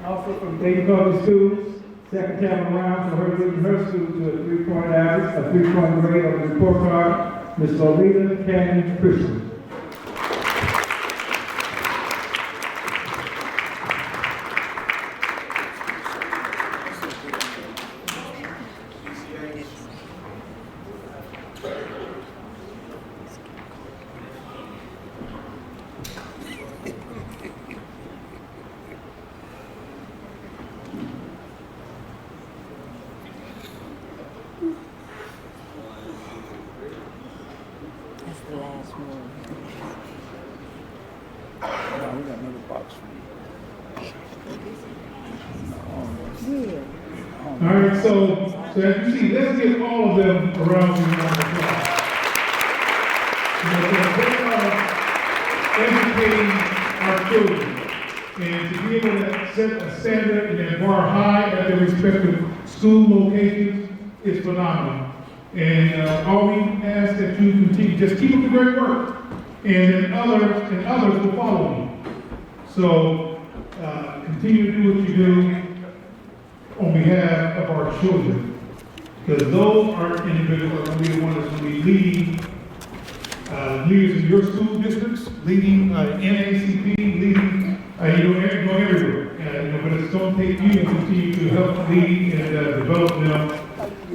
Also from Dayton Public Schools, second time around for her leading her school to a 3-point average, a 3-point grade on the report card, Ms. Lolita Cannon Christian. All right, so as you see, let's give all of them a round of applause. They are educating our children, and to be able to set a standard and then bar high at their respective school locations is phenomenal. And all we ask that you continue, just keep up the great work, and then others will follow you. So continue to do what you do on behalf of our children, because those are individuals that are going to be the ones that will be leading leaders in your school districts, leading NAACP, leading everywhere. But it's going to take you to continue to help lead and develop them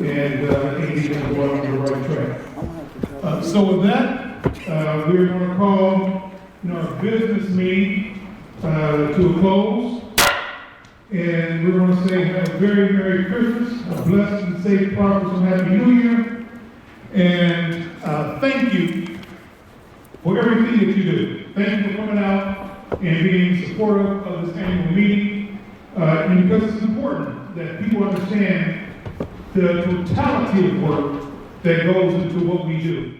and lead them going on the right track. So with that, we're going to call our business meeting to a close. And we're going to say have a very Merry Christmas, a blessed and safe, prosperous, and Happy New Year. And thank you for everything that you do. Thank you for coming out and being supportive of this annual meeting. And because it's important that people understand the totality of work that goes into what we do.